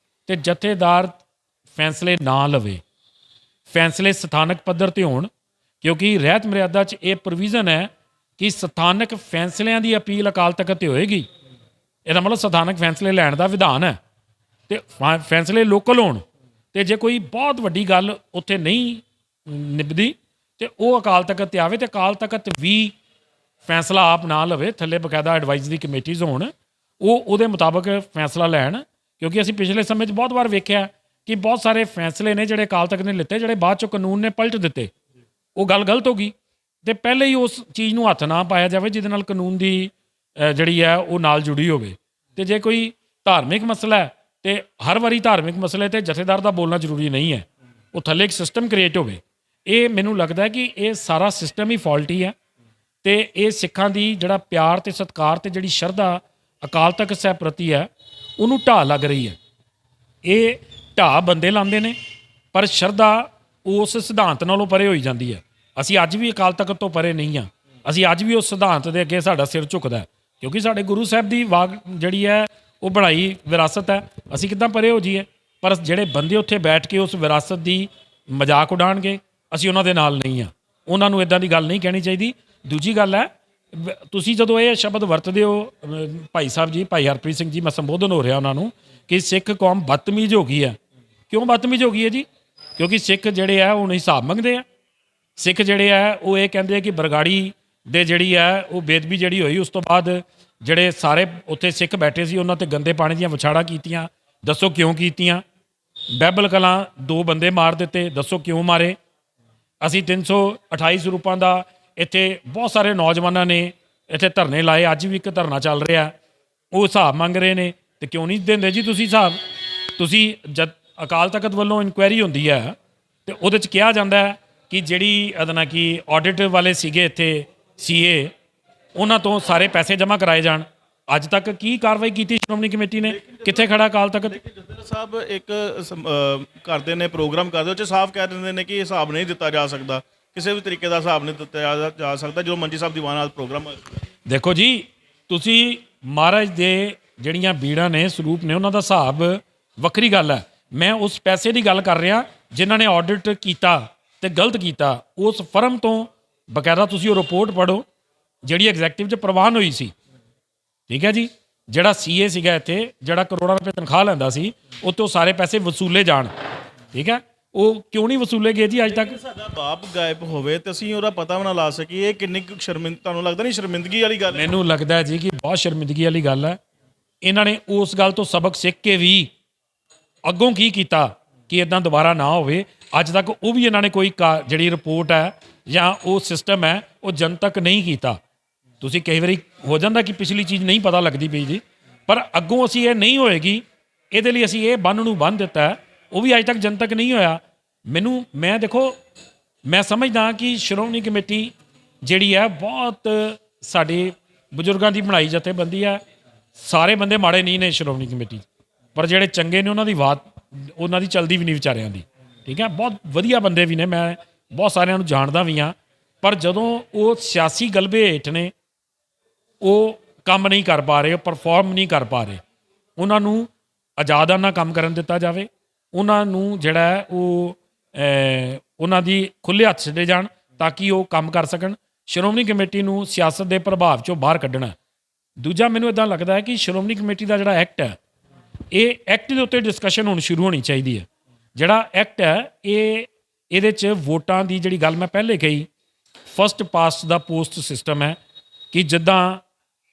ਤੇ ਜਥੇਦਾਰ ਫੈਸਲੇ ਨਾ ਲਵੇ, ਫੈਸਲੇ ਸਥਾਨਕ ਪੱਧਰ ਤੇ ਹੋਣ, ਕਿਉਂਕਿ ਰਹਿਤ ਮਰਿਆਦਾ 'ਚ ਇਹ ਪ੍ਰੋਵੀਜ਼ਨ ਹੈ ਕਿ ਸਥਾਨਕ ਫੈਸਲਿਆਂ ਦੀ ਅਪੀਲ ਅਕਾਲ ਤਖਤ ਤੇ ਹੋਏਗੀ। ਇਹਦਾ ਮਤਲਬ ਸਥਾਨਕ ਫੈਸਲੇ ਲੈਣ ਦਾ ਵਿਧਾਨ ਹੈ ਤੇ ਫੈਸਲੇ ਲੋਕਲ ਹੋਣ। ਤੇ ਜੇ ਕੋਈ ਬਹੁਤ ਵੱਡੀ ਗੱਲ ਉੱਥੇ ਨਹੀਂ ਨਿਭਦੀ ਤੇ ਉਹ ਅਕਾਲ ਤਖਤ ਤੇ ਆਵੇ ਤੇ ਅਕਾਲ ਤਖਤ ਵੀ ਫੈਸਲਾ ਆਪ ਨਾ ਲਵੇ, ਥੱਲੇ ਬਕਾਇਦਾ ਐਡਵਾਈਜ਼ਰੀ ਕਮੇਟੀਜ਼ ਹੋਣ, ਉਹ ਉਹਦੇ ਮੁਤਾਬਕ ਫੈਸਲਾ ਲੈਣ। ਕਿਉਂਕਿ ਅਸੀਂ ਪਿਛਲੇ ਸਮੇਂ 'ਚ ਬਹੁਤ ਵਾਰ ਵੇਖਿਆ ਕਿ ਬਹੁਤ ਸਾਰੇ ਫੈਸਲੇ ਨੇ ਜਿਹੜੇ ਅਕਾਲ ਤਖਤ ਨੇ ਲਿੱਤੇ, ਜਿਹੜੇ ਬਾਅਦ 'ਚੋਂ ਕਾਨੂੰਨ ਨੇ ਪਲਟ ਦਿੱਤੇ। ਉਹ ਗੱਲ ਗਲਤ ਹੋ ਗਈ ਤੇ ਪਹਿਲੇ ਹੀ ਉਸ ਚੀਜ਼ ਨੂੰ ਹੱਥ ਨਾ ਪਾਇਆ ਜਾਵੇ ਜਿਹਦੇ ਨਾਲ ਕਾਨੂੰਨ ਦੀ ਜਿਹੜੀ ਹੈ ਉਹ ਨਾਲ ਜੁੜੀ ਹੋਵੇ। ਤੇ ਜੇ ਕੋਈ ਧਾਰਮਿਕ ਮਸਲਾ ਹੈ ਤੇ ਹਰ ਵਾਰੀ ਧਾਰਮਿਕ ਮਸਲੇ ਤੇ ਜਥੇਦਾਰ ਦਾ ਬੋਲਣਾ ਜ਼ਰੂਰੀ ਨਹੀਂ ਹੈ, ਉਹ ਥੱਲੇ ਇੱਕ ਸਿਸਟਮ ਕ੍ਰੀਏਟ ਹੋਵੇ। ਇਹ ਮੈਨੂੰ ਲੱਗਦਾ ਕਿ ਇਹ ਸਾਰਾ ਸਿਸਟਮ ਹੀ ਫਾਲਟੀ ਹੈ ਤੇ ਇਹ ਸਿੱਖਾਂ ਦੀ ਜਿਹੜਾ ਪਿਆਰ ਤੇ ਸਤਿਕਾਰ ਤੇ ਜਿਹੜੀ ਸ਼ਰਧਾ ਅਕਾਲ ਤਖਤ ਸਾਹਿਬ ਪ੍ਰਤੀ ਹੈ ਉਹਨੂੰ ਢਾਹ ਲੱਗ ਰਹੀ ਹੈ। ਇਹ ਢਾਹ ਬੰਦੇ ਲਾਉਂਦੇ ਨੇ ਪਰ ਸ਼ਰਧਾ ਉਸ ਸਿਧਾਂਤ ਨਾਲੋਂ ਪਰੇ ਹੋਈ ਜਾਂਦੀ ਹੈ। ਅਸੀਂ ਅੱਜ ਵੀ ਅਕਾਲ ਤਖਤ ਤੋਂ ਪਰੇ ਨਹੀਂ ਹਾਂ। ਅਸੀਂ ਅੱਜ ਵੀ ਉਸ ਸਿਧਾਂਤ ਦੇ ਅੱਗੇ ਸਾਡਾ ਸਿਰ ਝੁਕਦਾ ਹੈ ਕਿਉਂਕਿ ਸਾਡੇ ਗੁਰੂ ਸਾਹਿਬ ਦੀ ਵਾਗ ਜਿਹੜੀ ਹੈ ਉਹ ਬਣਾਈ ਵਿਰਾਸਤ ਹੈ। ਅਸੀਂ ਕਿੱਦਾਂ ਪਰੇ ਹੋ ਜਾਈਏ? ਪਰ ਜਿਹੜੇ ਬੰਦੇ ਉੱਥੇ ਬੈਠ ਕੇ ਉਸ ਵਿਰਾਸਤ ਦੀ ਮਜ਼ਾਕ ਉਡਾਉਣਗੇ, ਅਸੀਂ ਉਹਨਾਂ ਦੇ ਨਾਲ ਨਹੀਂ ਹਾਂ। ਉਹਨਾਂ ਨੂੰ ਇੱਦਾਂ ਦੀ ਗੱਲ ਨਹੀਂ ਕਹਿਣੀ ਚਾਹੀਦੀ। ਦੂਜੀ ਗੱਲ ਹੈ, ਤੁਸੀਂ ਜਦੋਂ ਇਹ ਸ਼ਬਦ ਵਰਤਦੇ ਹੋ ਭਾਈ ਸਾਹਿਬ ਜੀ, ਭਾਈ ਹਰਪ੍ਰੀਤ ਸਿੰਘ ਜੀ, ਮੈਂ ਸੰਬੋਧਨ ਹੋ ਰਿਹਾ ਉਹਨਾਂ ਨੂੰ ਕਿ ਸਿੱਖ ਕੌਮ ਬਦਤਮੀਜ਼ ਹੋ ਗਈ ਹੈ। ਕਿਉਂ ਬਦਤਮੀਜ਼ ਹੋ ਗਈ ਹੈ ਜੀ? ਕਿਉਂਕਿ ਸਿੱਖ ਜਿਹੜੇ ਆ ਉਹ ਹਿਸਾਬ ਮੰਗਦੇ ਆ। ਸਿੱਖ ਜਿਹੜੇ ਆ ਉਹ ਇਹ ਕਹਿੰਦੇ ਆ ਕਿ ਬਰਗਾੜੀ ਦੇ ਜਿਹੜੀ ਹੈ ਉਹ ਬੇਦਬੀ ਜਿਹੜੀ ਹੋਈ ਉਸ ਤੋਂ ਬਾਅਦ ਜਿਹੜੇ ਸਾਰੇ ਉੱਥੇ ਸਿੱਖ ਬੈਠੇ ਸੀ ਉਹਨਾਂ ਤੇ ਗੰਦੇ ਪਾਣੀ ਦੀਆਂ ਵਿਛਾੜਾਂ ਕੀਤੀਆਂ। ਦੱਸੋ ਕਿਉਂ ਕੀਤੀਆਂ? ਬਹਿਬਲ ਕਲਾਂ 2 ਬੰਦੇ ਮਾਰ ਦਿੱਤੇ, ਦੱਸੋ ਕਿਉਂ ਮਾਰੇ? ਅਸੀਂ 328 ਸਰੂਪਾਂ ਦਾ ਇੱਥੇ ਬਹੁਤ ਸਾਰੇ ਨੌਜਵਾਨਾਂ ਨੇ ਇੱਥੇ ਧਰਨੇ ਲਾਏ, ਅੱਜ ਵੀ ਇੱਕ ਧਰਨਾ ਚੱਲ ਰਿਹਾ, ਉਹ ਹਿਸਾਬ ਮੰਗ ਰਹੇ ਨੇ। ਤੇ ਕਿਉਂ ਨਹੀਂ ਦਿੰਦੇ ਜੀ ਤੁਸੀਂ ਹਿਸਾਬ? ਤੁਸੀਂ ਜਦ ਅਕਾਲ ਤਖਤ ਵੱਲੋਂ ਇਨਕੁਆਇਰੀ ਹੁੰਦੀ ਹੈ ਤੇ ਉਹਦੇ 'ਚ ਕਿਹਾ ਜਾਂਦਾ ਹੈ ਕਿ ਜਿਹੜੀ ਅਦਨਾ ਕਿ ਆਡਿਟ ਵਾਲੇ ਸੀਗੇ ਇੱਥੇ CA, ਉਹਨਾਂ ਤੋਂ ਸਾਰੇ ਪੈਸੇ ਜਮ੍ਹਾਂ ਕਰਾਏ ਜਾਣ। ਅੱਜ ਤੱਕ ਕੀ ਕਾਰਵਾਈ ਕੀਤੀ ਸ਼੍ਰੋਮਣੀ ਕਮੇਟੀ ਨੇ? ਕਿੱਥੇ ਖੜਾ ਅਕਾਲ ਤਖਤ? ਜਥੇਦਾਰ ਸਾਹਿਬ ਇੱਕ ਕਰਦੇ ਨੇ, ਪ੍ਰੋਗਰਾਮ ਕਰਦੇ, ਉਹ 'ਚ ਸਾਫ਼ ਕਹਿ ਦਿੰਦੇ ਨੇ ਕਿ ਹਿਸਾਬ ਨਹੀਂ ਦਿੱਤਾ ਜਾ ਸਕਦਾ, ਕਿਸੇ ਵੀ ਤਰੀਕੇ ਦਾ ਹਿਸਾਬ ਨਹੀਂ ਦਿੱਤਾ ਜਾ ਸਕਦਾ ਜਦੋਂ ਮੰਜੀ ਸਾਹਿਬ ਦੀਵਾਨ ਨਾਲ ਪ੍ਰੋਗਰਾਮ ਹੋਇਆ। ਦੇਖੋ ਜੀ, ਤੁਸੀਂ ਮਹਾਰਾਜ ਦੇ ਜਿਹੜੀਆਂ ਬੀੜਾਂ ਨੇ, ਸਰੂਪ ਨੇ, ਉਹਨਾਂ ਦਾ ਹਿਸਾਬ ਵੱਖਰੀ ਗੱਲ ਹੈ। ਮੈਂ ਉਸ ਪੈਸੇ ਦੀ ਗੱਲ ਕਰ ਰਿਹਾ ਜਿਨ੍ਹਾਂ ਨੇ ਆਡਿਟ ਕੀਤਾ ਤੇ ਗਲਤ ਕੀਤਾ। ਉਸ ਫਰਮ ਤੋਂ ਬਕਾਇਦਾ ਤੁਸੀਂ ਉਹ ਰਿਪੋਰਟ ਪੜ੍ਹੋ ਜਿਹੜੀ ਐਗਜ਼ੈਕਟਿਵ 'ਚ ਪ੍ਰਵਾਨ ਹੋਈ ਸੀ। ਠੀਕ ਹੈ ਜੀ, ਜਿਹੜਾ CA ਸੀਗਾ ਇੱਥੇ, ਜਿਹੜਾ ਕਰੋੜਾਂ ਰੁਪਏ ਤਨਖਾਹ ਲੈਂਦਾ ਸੀ, ਉਹ ਤੋਂ ਸਾਰੇ ਪੈਸੇ ਵਸੂਲੇ ਜਾਣ। ਠੀਕ ਹੈ, ਉਹ ਕਿਉਂ ਨਹੀਂ ਵਸੂਲੇ ਗਏ ਜੀ ਅੱਜ ਤੱਕ? ਸਾਡਾ ਬਾਪ ਗਾਇਬ ਹੋਵੇ ਤੇ ਅਸੀਂ ਉਹਦਾ ਪਤਾ ਵੀ ਨਾ ਲਾ ਸਕੀਏ, ਇਹ ਕਿੰਨੀ ਤੁਹਾਨੂੰ ਲੱਗਦਾ ਨਹੀਂ ਸ਼ਰਮਿੰਦਗੀ ਵਾਲੀ ਗੱਲ ਹੈ? ਮੈਨੂੰ ਲੱਗਦਾ ਜੀ ਕਿ ਬਹੁਤ ਸ਼ਰਮਿੰਦਗੀ ਵਾਲੀ ਗੱਲ ਹੈ। ਇਹਨਾਂ ਨੇ ਉਸ ਗੱਲ ਤੋਂ ਸਬਕ ਸਿੱਖ ਕੇ ਵੀ ਅੱਗੋਂ ਕੀ ਕੀਤਾ ਕਿ ਇੱਦਾਂ ਦੁਬਾਰਾ ਨਾ ਹੋਵੇ। ਅੱਜ ਤੱਕ ਉਹ ਵੀ ਇਹਨਾਂ ਨੇ ਕੋਈ ਜਿਹੜੀ ਰਿਪੋਰਟ ਹੈ ਜਾਂ ਉਹ ਸਿਸਟਮ ਹੈ ਉਹ ਜਨਤਕ ਨਹੀਂ ਕੀਤਾ। ਤੁਸੀਂ ਕਈ ਵਾਰੀ ਹੋ ਜਾਂਦਾ ਕਿ ਪਿਛਲੀ ਚੀਜ਼ ਨਹੀਂ ਪਤਾ ਲੱਗਦੀ ਪਈ ਜੀ, ਪਰ ਅੱਗੋਂ ਅਸੀਂ ਇਹ ਨਹੀਂ ਹੋਏਗੀ, ਇਹਦੇ ਲਈ ਅਸੀਂ ਇਹ ਬੰਨ ਨੂੰ ਬੰਨ੍ਹ ਦਿੱਤਾ ਹੈ। ਉਹ ਵੀ ਅੱਜ ਤੱਕ ਜਨਤਕ ਨਹੀਂ ਹੋਇਆ। ਮੈਂ ਦੇਖੋ ਮੈਂ ਸਮਝਦਾ ਕਿ ਸ਼੍ਰੋਮਣੀ ਕਮੇਟੀ ਜਿਹੜੀ ਹੈ ਬਹੁਤ ਸਾਡੇ ਬਜ਼ੁਰਗਾਂ ਦੀ ਬਣਾਈ ਜਥੇਬੰਦੀ ਹੈ। ਸਾਰੇ ਬੰਦੇ ਮਾੜੇ ਨਹੀਂ ਨੇ ਸ਼੍ਰੋਮਣੀ ਕਮੇਟੀ 'ਚ, ਪਰ ਜਿਹੜੇ ਚੰਗੇ ਨੇ ਉਹਨਾਂ ਦੀ ਬਾਤ ਉਹਨਾਂ ਦੀ ਚਲਦੀ ਵੀ ਨਹੀਂ ਵਿਚਾਰਿਆਂ ਦੀ, ਠੀਕ ਹੈ। ਬਹੁਤ ਵਧੀਆ ਬੰਦੇ ਵੀ ਨੇ, ਮੈਂ ਬਹੁਤ ਸਾਰਿਆਂ ਨੂੰ ਜਾਣਦਾ ਵੀ ਹਾਂ, ਪਰ ਜਦੋਂ ਉਹ ਸਿਆਸੀ ਗਲਬੇ ਹੇਠ ਨੇ ਉਹ ਕੰਮ ਨਹੀਂ ਕਰ ਪਾ ਰਹੇ, ਉਹ ਪਰਫਾਰਮ ਨਹੀਂ ਕਰ ਪਾ ਰਹੇ। ਉਹਨਾਂ ਨੂੰ ਆਜ਼ਾਦਾਨਾ ਕੰਮ ਕਰਨ ਦਿੱਤਾ ਜਾਵੇ, ਉਹਨਾਂ ਨੂੰ ਜਿਹੜਾ ਹੈ ਉਹ ਉਹਨਾਂ ਦੀ ਖੁੱਲ੍ਹੇ ਹੱਥ ਛੱਡੇ ਜਾਣ ਤਾਂ ਕਿ ਉਹ ਕੰਮ ਕਰ ਸਕਣ। ਸ਼੍ਰੋਮਣੀ ਕਮੇਟੀ ਨੂੰ ਸਿਆਸਤ ਦੇ ਪ੍ਰਭਾਵ 'ਚੋਂ ਬਾਹਰ ਕੱਢਣਾ। ਦੂਜਾ, ਮੈਨੂੰ ਇੱਦਾਂ ਲੱਗਦਾ ਹੈ ਕਿ ਸ਼੍ਰੋਮਣੀ ਕਮੇਟੀ ਦਾ ਜਿਹੜਾ ਐਕਟ ਹੈ, ਇਹ ਐਕਟ ਦੇ ਉੱਤੇ ਡਿਸਕਸ਼ਨ ਹੁਣ ਸ਼ੁਰੂ ਹੋਣੀ ਚਾਹੀਦੀ ਹੈ। ਜਿਹੜਾ ਐਕਟ ਹੈ ਇਹਦੇ 'ਚ ਵੋਟਾਂ ਦੀ ਜਿਹੜੀ ਗੱਲ ਮੈਂ ਪਹਿਲੇ ਕਹੀ, ਫਸਟ ਪਾਸਟ ਦਾ ਪੋਸਟ ਸਿਸਟਮ ਹੈ ਕਿ ਜਿੱਦਾਂ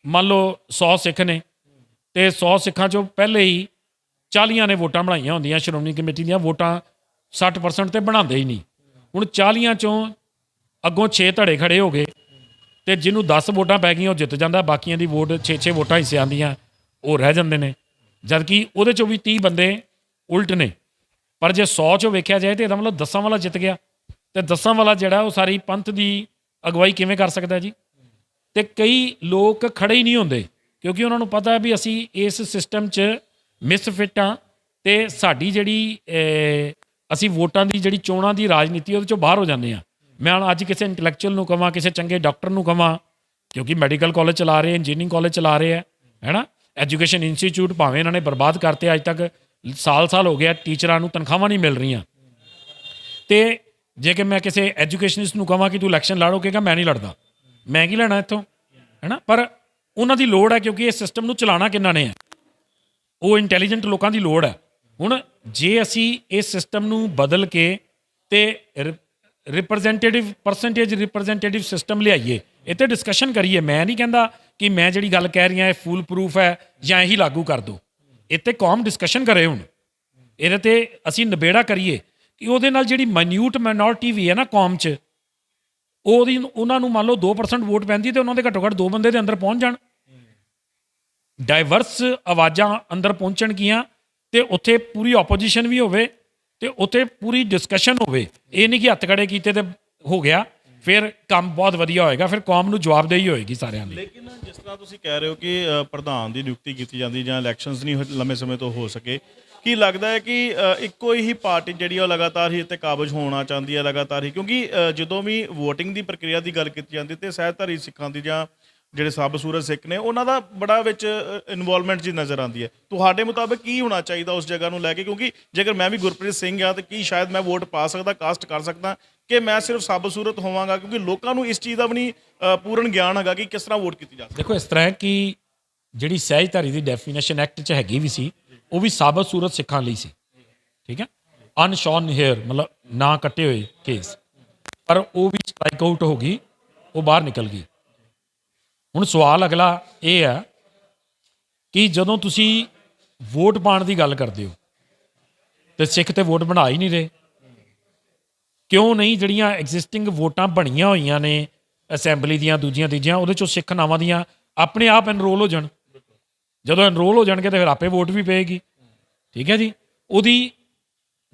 ਮੰਨ ਲਓ 100 ਸਿੱਖ ਨੇ ਅਤੇ 100 ਸਿੱਖਾਂ 'ਚੋਂ ਪਹਿਲੇ ਹੀ 40 ਨੇ ਵੋਟਾਂ ਬਣਾਈਆਂ ਹੁੰਦੀਆਂ ਸ਼੍ਰੋਮਣੀ ਕਮੇਟੀ ਦੀਆਂ, ਵੋਟਾਂ 60% ਤੇ ਬਣਾਉਂਦੇ ਹੀ ਨਹੀਂ। ਹੁਣ 40 'ਚੋਂ ਅੱਗੋਂ 6 ਧੜੇ ਖੜੇ ਹੋ ਗਏ ਅਤੇ ਜਿਹਨੂੰ 10 ਵੋਟਾਂ ਪੈ ਗਈਆਂ ਉਹ ਜਿੱਤ ਜਾਂਦਾ, ਬਾਕੀਆਂ ਦੀ ਵੋਟ 6 ਵੋਟਾਂ ਹਿੱਸਿਆਂ ਦੀਆਂ ਉਹ ਰਹਿ ਜਾਂਦੇ ਨੇ, ਜਦਕਿ ਉਹਦੇ 'ਚੋਂ ਵੀ 30 ਬੰਦੇ ਉਲਟ ਨੇ। ਪਰ ਜੇ 100 'ਚੋਂ ਵੇਖਿਆ ਜਾਏ ਤਾਂ ਇਹਦਾ ਮਤਲਬ 10 ਵਾਲਾ ਜਿੱਤ ਗਿਆ, ਅਤੇ 10 ਵਾਲਾ ਜਿਹੜਾ ਉਹ ਸਾਰੀ ਪੰਥ ਦੀ ਅਗਵਾਈ ਕਿਵੇਂ ਕਰ ਸਕਦਾ ਜੀ। ਅਤੇ ਕਈ ਲੋਕ ਖੜੇ ਹੀ ਨਹੀਂ ਹੁੰਦੇ ਕਿਉਂਕਿ ਉਹਨਾਂ ਨੂੰ ਪਤਾ ਹੈ ਵੀ ਅਸੀਂ ਇਸ ਸਿਸਟਮ 'ਚ ਮਿਸਫਿਟ ਹਾਂ ਅਤੇ ਸਾਡੀ ਜਿਹੜੀ ਅਸੀਂ ਵੋਟਾਂ ਦੀ ਜਿਹੜੀ ਚੋਣਾਂ ਦੀ ਰਾਜਨੀਤੀ ਉਹਦੇ 'ਚੋਂ ਬਾਹਰ ਹੋ ਜਾਂਦੇ ਹਾਂ। ਮੈਂ ਹੁਣ ਅੱਜ ਕਿਸੇ ਇੰਟੈਲੈਕਚੁਅਲ ਨੂੰ ਕਹਾਂ, ਕਿਸੇ ਚੰਗੇ ਡਾਕਟਰ ਨੂੰ ਕਹਾਂ, ਕਿਉਂਕਿ ਮੈਡੀਕਲ ਕਾਲਜ ਚਲਾ ਰਹੇ, ਇੰਜੀਨੀਅਰਿੰਗ ਕਾਲਜ ਚਲਾ ਰਹੇ ਹੈ ਨਾ, ਐਜੂਕੇਸ਼ਨ ਇੰਸਟੀਚਿਊਟ ਭਾਵੇਂ ਇਹਨਾਂ ਨੇ ਬਰਬਾਦ ਕਰਤੇ, ਅੱਜ ਤੱਕ ਸਾਲ ਹੋ ਗਿਆ ਟੀਚਰਾਂ ਨੂੰ ਤਨਖਾਹਾਂ ਨਹੀਂ ਮਿਲ ਰਹੀਆਂ। ਅਤੇ ਜੇ ਕਿ ਮੈਂ ਕਿਸੇ ਐਜੂਕੇਸ਼ਨਿਸਟ ਨੂੰ ਕਹਾਂ ਕਿ ਤੂੰ ਇਲੈਕਸ਼ਨ ਲੜੋ, ਕਹੇਗਾ ਮੈਂ ਨਹੀਂ ਲੜਦਾ, ਮੈਂ ਕੀ ਲੈਣਾ ਇੱਥੋਂ, ਹੈ ਨਾ। ਪਰ ਉਹਨਾਂ ਦੀ ਲੋੜ ਹੈ ਕਿਉਂਕਿ ਇਸ ਸਿਸਟਮ ਨੂੰ ਚਲਾਉਣਾ ਕਿਹਨਾਂ ਨੇ ਹੈ, ਉਹ ਇੰਟੈਲੀਜੈਂਟ ਲੋਕਾਂ ਦੀ ਲੋੜ ਹੈ। ਹੁਣ ਜੇ ਅਸੀਂ ਇਸ ਸਿਸਟਮ ਨੂੰ ਬਦਲ ਕੇ ਅਤੇ ਰਿਪਰੈਜ਼ੈਂਟੇਟਿਵ ਸਿਸਟਮ ਲਿਆਈਏ, ਇਹ 'ਤੇ ਡਿਸਕਸ਼ਨ ਕਰੀਏ। ਮੈਂ ਨਹੀਂ ਕਹਿੰਦਾ ਕਿ ਮੈਂ ਜਿਹੜੀ ਗੱਲ ਕਹਿ ਰਹੀ ਹਾਂ ਇਹ ਫੂਲ ਪ੍ਰੂਫ ਹੈ ਜਾਂ ਇਹੀ ਲਾਗੂ ਕਰ ਦਿਓ, ਇਹ 'ਤੇ ਕੌਮ ਡਿਸਕਸ਼ਨ ਕਰੇ। ਹੁਣ ਇਹਦੇ 'ਤੇ ਅਸੀਂ ਨਿਬੇੜਾ ਕਰੀਏ ਕਿ ਉਹਦੇ ਨਾਲ ਜਿਹੜੀ ਮਾਈਨਿਊਟ ਮਾਈਨੋਰਿਟੀ ਵੀ ਹੈ ਨਾ ਕੌਮ 'ਚ, ਉਹਨਾਂ ਨੂੰ ਮੰਨ ਲਓ 2% ਵੋਟ ਪੈਂਦੀ ਅਤੇ ਉਹਨਾਂ ਦੇ ਘੱਟੋ ਘੱਟ 2 ਬੰਦੇ ਦੇ ਅੰਦਰ ਪਹੁੰਚ ਜਾਣ, ਡਾਈਵਰਸ ਆਵਾਜ਼ਾਂ ਅੰਦਰ ਪਹੁੰਚਣਗੀਆਂ ਅਤੇ ਉੱਥੇ ਪੂਰੀ ਆਪੋਜੀਸ਼ਨ ਵੀ ਹੋਵੇ ਅਤੇ ਉੱਥੇ ਪੂਰੀ ਡਿਸਕਸ਼ਨ ਹੋਵੇ। ਇਹ ਨਹੀਂ ਕਿ ਹੱਥ ਖੜੇ ਕੀਤੇ ਤੇ ਹੋ ਗਿਆ, ਫਿਰ ਕੰਮ ਬਹੁਤ ਵਧੀਆ ਹੋਏਗਾ, ਫਿਰ ਕੌਮ ਨੂੰ ਜਵਾਬਦੇਹੀ ਹੋਏਗੀ ਸਾਰਿਆਂ ਦੀ। ਲੇਕਿਨ ਜਿਸ ਤਰ੍ਹਾਂ ਤੁਸੀਂ ਕਹਿ ਰਹੇ ਹੋ ਕਿ ਪ੍ਰਧਾਨ ਦੀ ਨਿਯੁਕਤੀ ਕੀਤੀ ਜਾਂਦੀ ਜਾਂ ਇਲੈਕਸ਼ਨਸ ਨਹੀਂ ਲੰਮੇ ਸਮੇਂ ਤੋਂ ਹੋ ਸਕੇ, ਕੀ ਲੱਗਦਾ ਹੈ ਕਿ ਇੱਕੋ ਹੀ ਪਾਰਟੀ ਜਿਹੜੀ ਉਹ ਲਗਾਤਾਰ ਹੀ ਇੱਥੇ ਕਾਬਜ਼ ਹੋਣਾ ਚਾਹੁੰਦੀ ਹੈ, ਲਗਾਤਾਰ ਹੀ? ਕਿਉਂਕਿ ਜਦੋਂ ਵੀ ਵੋਟਿੰਗ ਦੀ ਪ੍ਰਕਿਰਿਆ ਦੀ ਗੱਲ ਕੀਤੀ ਜਾਂਦੀ ਤੇ ਸਹਿਧਾਰੀ ਸਿੱਖਾਂ ਦੀ ਜਾਂ ਜਿਹੜੇ ਸਾਬਸੂਰਤ ਸਿੱਖ ਨੇ ਉਹਨਾਂ ਦਾ ਬੜਾ ਵਿੱਚ ਇਨਵੋਲਵਮੈਂਟ ਜੀ ਨਜ਼ਰ ਆਉਂਦੀ ਹੈ। ਤੁਹਾਡੇ ਮੁਤਾਬਕ ਕੀ ਹੋਣਾ ਚਾਹੀਦਾ ਉਸ ਜਗ੍ਹਾ ਨੂੰ ਲੈ ਕੇ? ਕਿਉਂਕਿ ਜੇਕਰ ਮੈਂ ਵੀ ਗੁਰਪ੍ਰੀਤ ਸਿੰਘ ਹਾਂ ਤਾਂ ਕੀ ਸ਼ਾਇਦ ਮੈਂ ਵੋਟ ਪਾ ਸਕਦਾ, ਕਾਸਟ ਕਰ ਸਕਦਾ, ਕਿ ਮੈਂ ਸਿਰਫ ਸਾਬਸੂਰਤ ਹੋਵਾਂਗਾ? ਕਿਉਂਕਿ ਲੋਕਾਂ ਨੂੰ ਇਸ ਚੀਜ਼ ਦਾ ਵੀ ਨਹੀਂ ਪੂਰਨ ਗਿਆਨ ਹੈਗਾ ਕਿ ਕਿਸ ਤਰ੍ਹਾਂ ਵੋਟ ਕੀਤੀ ਜਾ ਸਕਦੀ। ਦੇਖੋ, ਇਸ ਤਰ੍ਹਾਂ ਹੈ ਕਿ ਜਿਹੜੀ ਸਹਿਜਧਾਰੀ ਦੀ ਡੈਫੀਨੇਸ਼ਨ ਐਕਟ 'ਚ ਹੈਗੀ ਵੀ ਸੀ, ਉਹ ਵੀ ਸਾਬਤ-ਸੂਰਤ ਸਿੱਖਾਂ ਲਈ ਸੀ, ਠੀਕ ਹੈ। ਅਨਸ਼ੋਰਨ ਹੇਅਰ ਮਤਲਬ ਨਾ ਕੱਟੇ ਹੋਏ ਕੇਸ, ਪਰ ਉਹ ਵੀ ਸਟ੍ਰਾਈਕ ਆਊਟ ਹੋ ਗਈ, ਉਹ ਬਾਹਰ ਨਿਕਲ ਗਈ। ਹੁਣ ਸਵਾਲ ਅਗਲਾ ਇਹ ਹੈ ਕਿ ਜਦੋਂ ਤੁਸੀਂ ਵੋਟ ਪਾਉਣ ਦੀ ਗੱਲ ਕਰਦੇ ਹੋ ਤੇ ਸਿੱਖ ਤੇ ਵੋਟ ਬਣਾ ਹੀ ਨਹੀਂ ਰਹੇ, ਕਿਉਂ ਨਹੀਂ? ਜਿਹੜੀਆਂ ਐਗਜ਼ਿਸਟਿੰਗ ਵੋਟਾਂ ਬਣੀਆਂ ਹੋਈਆਂ ਨੇ ਅਸੈਂਬਲੀ ਦੀਆਂ, ਦੂਜੀਆਂ ਤੀਜੀਆਂ, ਉਹਦੇ 'ਚੋਂ ਸਿੱਖ ਨਾਵਾਂ ਦੀਆਂ ਆਪਣੇ ਆਪ ਐਨਰੋਲ ਹੋ ਜਾਣ। ਜਦੋਂ ਐਨਰੋਲ ਹੋ ਜਾਣਗੇ ਤਾਂ ਫਿਰ ਆਪੇ ਵੋਟ ਵੀ ਪਏਗੀ, ਠੀਕ ਹੈ ਜੀ। ਉਹਦੀ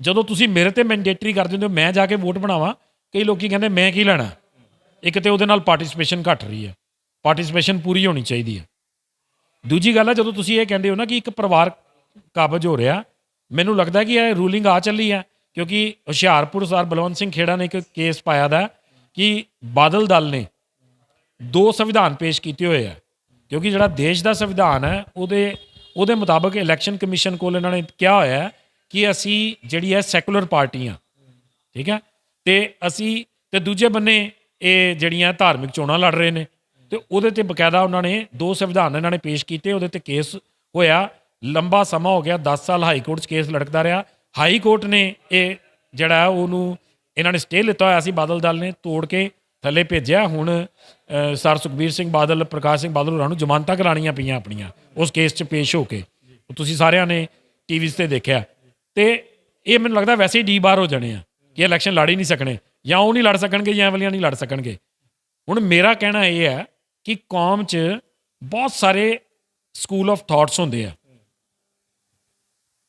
ਜਦੋਂ ਤੁਸੀਂ ਮੇਰੇ 'ਤੇ ਮੈਂਡੇਟਰੀ ਕਰ ਦਿੰਦੇ ਹੋ ਮੈਂ ਜਾ ਕੇ ਵੋਟ ਬਣਾਵਾਂ, ਕਈ ਲੋਕ ਕਹਿੰਦੇ ਮੈਂ ਕੀ ਲੈਣਾ। ਇੱਕ ਤਾਂ ਉਹਦੇ ਨਾਲ ਪਾਰਟੀਸਪੇਸ਼ਨ ਘੱਟ ਰਹੀ ਹੈ, ਪਾਰਟੀਸਪੇਸ਼ਨ ਪੂਰੀ ਹੋਣੀ ਚਾਹੀਦੀ ਹੈ। ਦੂਜੀ ਗੱਲ ਹੈ, ਜਦੋਂ ਤੁਸੀਂ ਇਹ ਕਹਿੰਦੇ ਹੋ ਨਾ ਕਿ ਇੱਕ ਪਰਿਵਾਰ ਕਾਬਜ਼ ਹੋ ਰਿਹਾ, ਮੈਨੂੰ ਲੱਗਦਾ ਕਿ ਇਹ ਰੂਲਿੰਗ ਆ ਚੱਲੀ ਹੈ ਕਿਉਂਕਿ ਹੁਸ਼ਿਆਰਪੁਰ ਸਰ ਬਲਵੰਤ ਸਿੰਘ ਖੇੜਾ ਨੇ ਇੱਕ ਕੇਸ ਪਾਇਆ ਦਾ ਕਿ ਬਾਦਲ ਦਲ ਨੇ 2 ਸੰਵਿਧਾਨ ਪੇਸ਼ ਕੀਤੇ ਹੋਏ ਆ, ਕਿਉਂਕਿ ਜਿਹੜਾ ਦੇਸ਼ ਦਾ ਸੰਵਿਧਾਨ ਹੈ ਉਹਦੇ ਮੁਤਾਬਕ ਇਲੈਕਸ਼ਨ ਕਮਿਸ਼ਨ ਕੋਲ ਇਹਨਾਂ ਨੇ ਕਿਹਾ ਹੋਇਆ ਕਿ ਅਸੀਂ ਜਿਹੜੀ ਹੈ ਸੈਕੂਲਰ ਪਾਰਟੀ ਹਾਂ, ਠੀਕ ਹੈ, ਅਤੇ ਅਸੀਂ ਅਤੇ ਦੂਜੇ ਬੰਨੇ ਇਹ ਜਿਹੜੀਆਂ ਧਾਰਮਿਕ ਚੋਣਾਂ ਲੜ ਰਹੇ ਨੇ, ਅਤੇ ਉਹਦੇ 'ਤੇ ਬਕਾਇਦਾ ਉਹਨਾਂ ਨੇ 2 ਸੰਵਿਧਾਨ ਇਹਨਾਂ ਨੇ ਪੇਸ਼ ਕੀਤੇ। ਉਹਦੇ 'ਤੇ ਕੇਸ ਹੋਇਆ, ਲੰਬਾ ਸਮਾਂ ਹੋ ਗਿਆ, 10 ਸਾਲ ਹਾਈ ਕੋਰਟ 'ਚ ਕੇਸ ਲੜਕਦਾ ਰਿਹਾ। ਹਾਈ ਕੋਰਟ ਨੇ ਇਹ ਜਿਹੜਾ ਉਹਨੂੰ ਇਹਨਾਂ ਨੇ ਸਟੇ ਲਿੱਤਾ ਹੋਇਆ ਸੀ, ਬਾਦਲ ਦਲ ਨੇ ਤੋੜ ਕੇ ਥੱਲੇ ਭੇਜਿਆ। ਹੁਣ ਸਰ ਸੁਖਬੀਰ ਸਿੰਘ ਬਾਦਲ, ਪ੍ਰਕਾਸ਼ ਸਿੰਘ ਬਾਦਲ ਹੋਰਾਂ ਨੂੰ ਜ਼ਮਾਨਤਾਂ ਕਰਾਉਣੀਆਂ ਪਈਆਂ ਆਪਣੀਆਂ ਉਸ ਕੇਸ 'ਚ ਪੇਸ਼ ਹੋ ਕੇ, ਤੁਸੀਂ ਸਾਰਿਆਂ ਨੇ ਟੀਵੀਜ਼ 'ਤੇ ਦੇਖਿਆ। ਅਤੇ ਇਹ ਮੈਨੂੰ ਲੱਗਦਾ ਵੈਸੇ ਹੀ ਡੀ ਬਾਰ ਹੋ ਜਾਣੇ ਆ ਕਿ ਇਲੈਕਸ਼ਨ ਲੜ ਹੀ ਨਹੀਂ ਸਕਣੇ, ਜਾਂ ਉਹ ਨਹੀਂ ਲੜ ਸਕਣਗੇ ਜਾਂ ਵਾਲੀਆਂ ਨਹੀਂ ਲੜ ਸਕਣਗੇ। ਹੁਣ ਮੇਰਾ ਕਹਿਣਾ ਇਹ ਹੈ ਕਿ ਕੌਮ 'ਚ ਬਹੁਤ ਸਾਰੇ ਸਕੂਲ ਆਫ ਥਾਟਸ ਹੁੰਦੇ ਆ।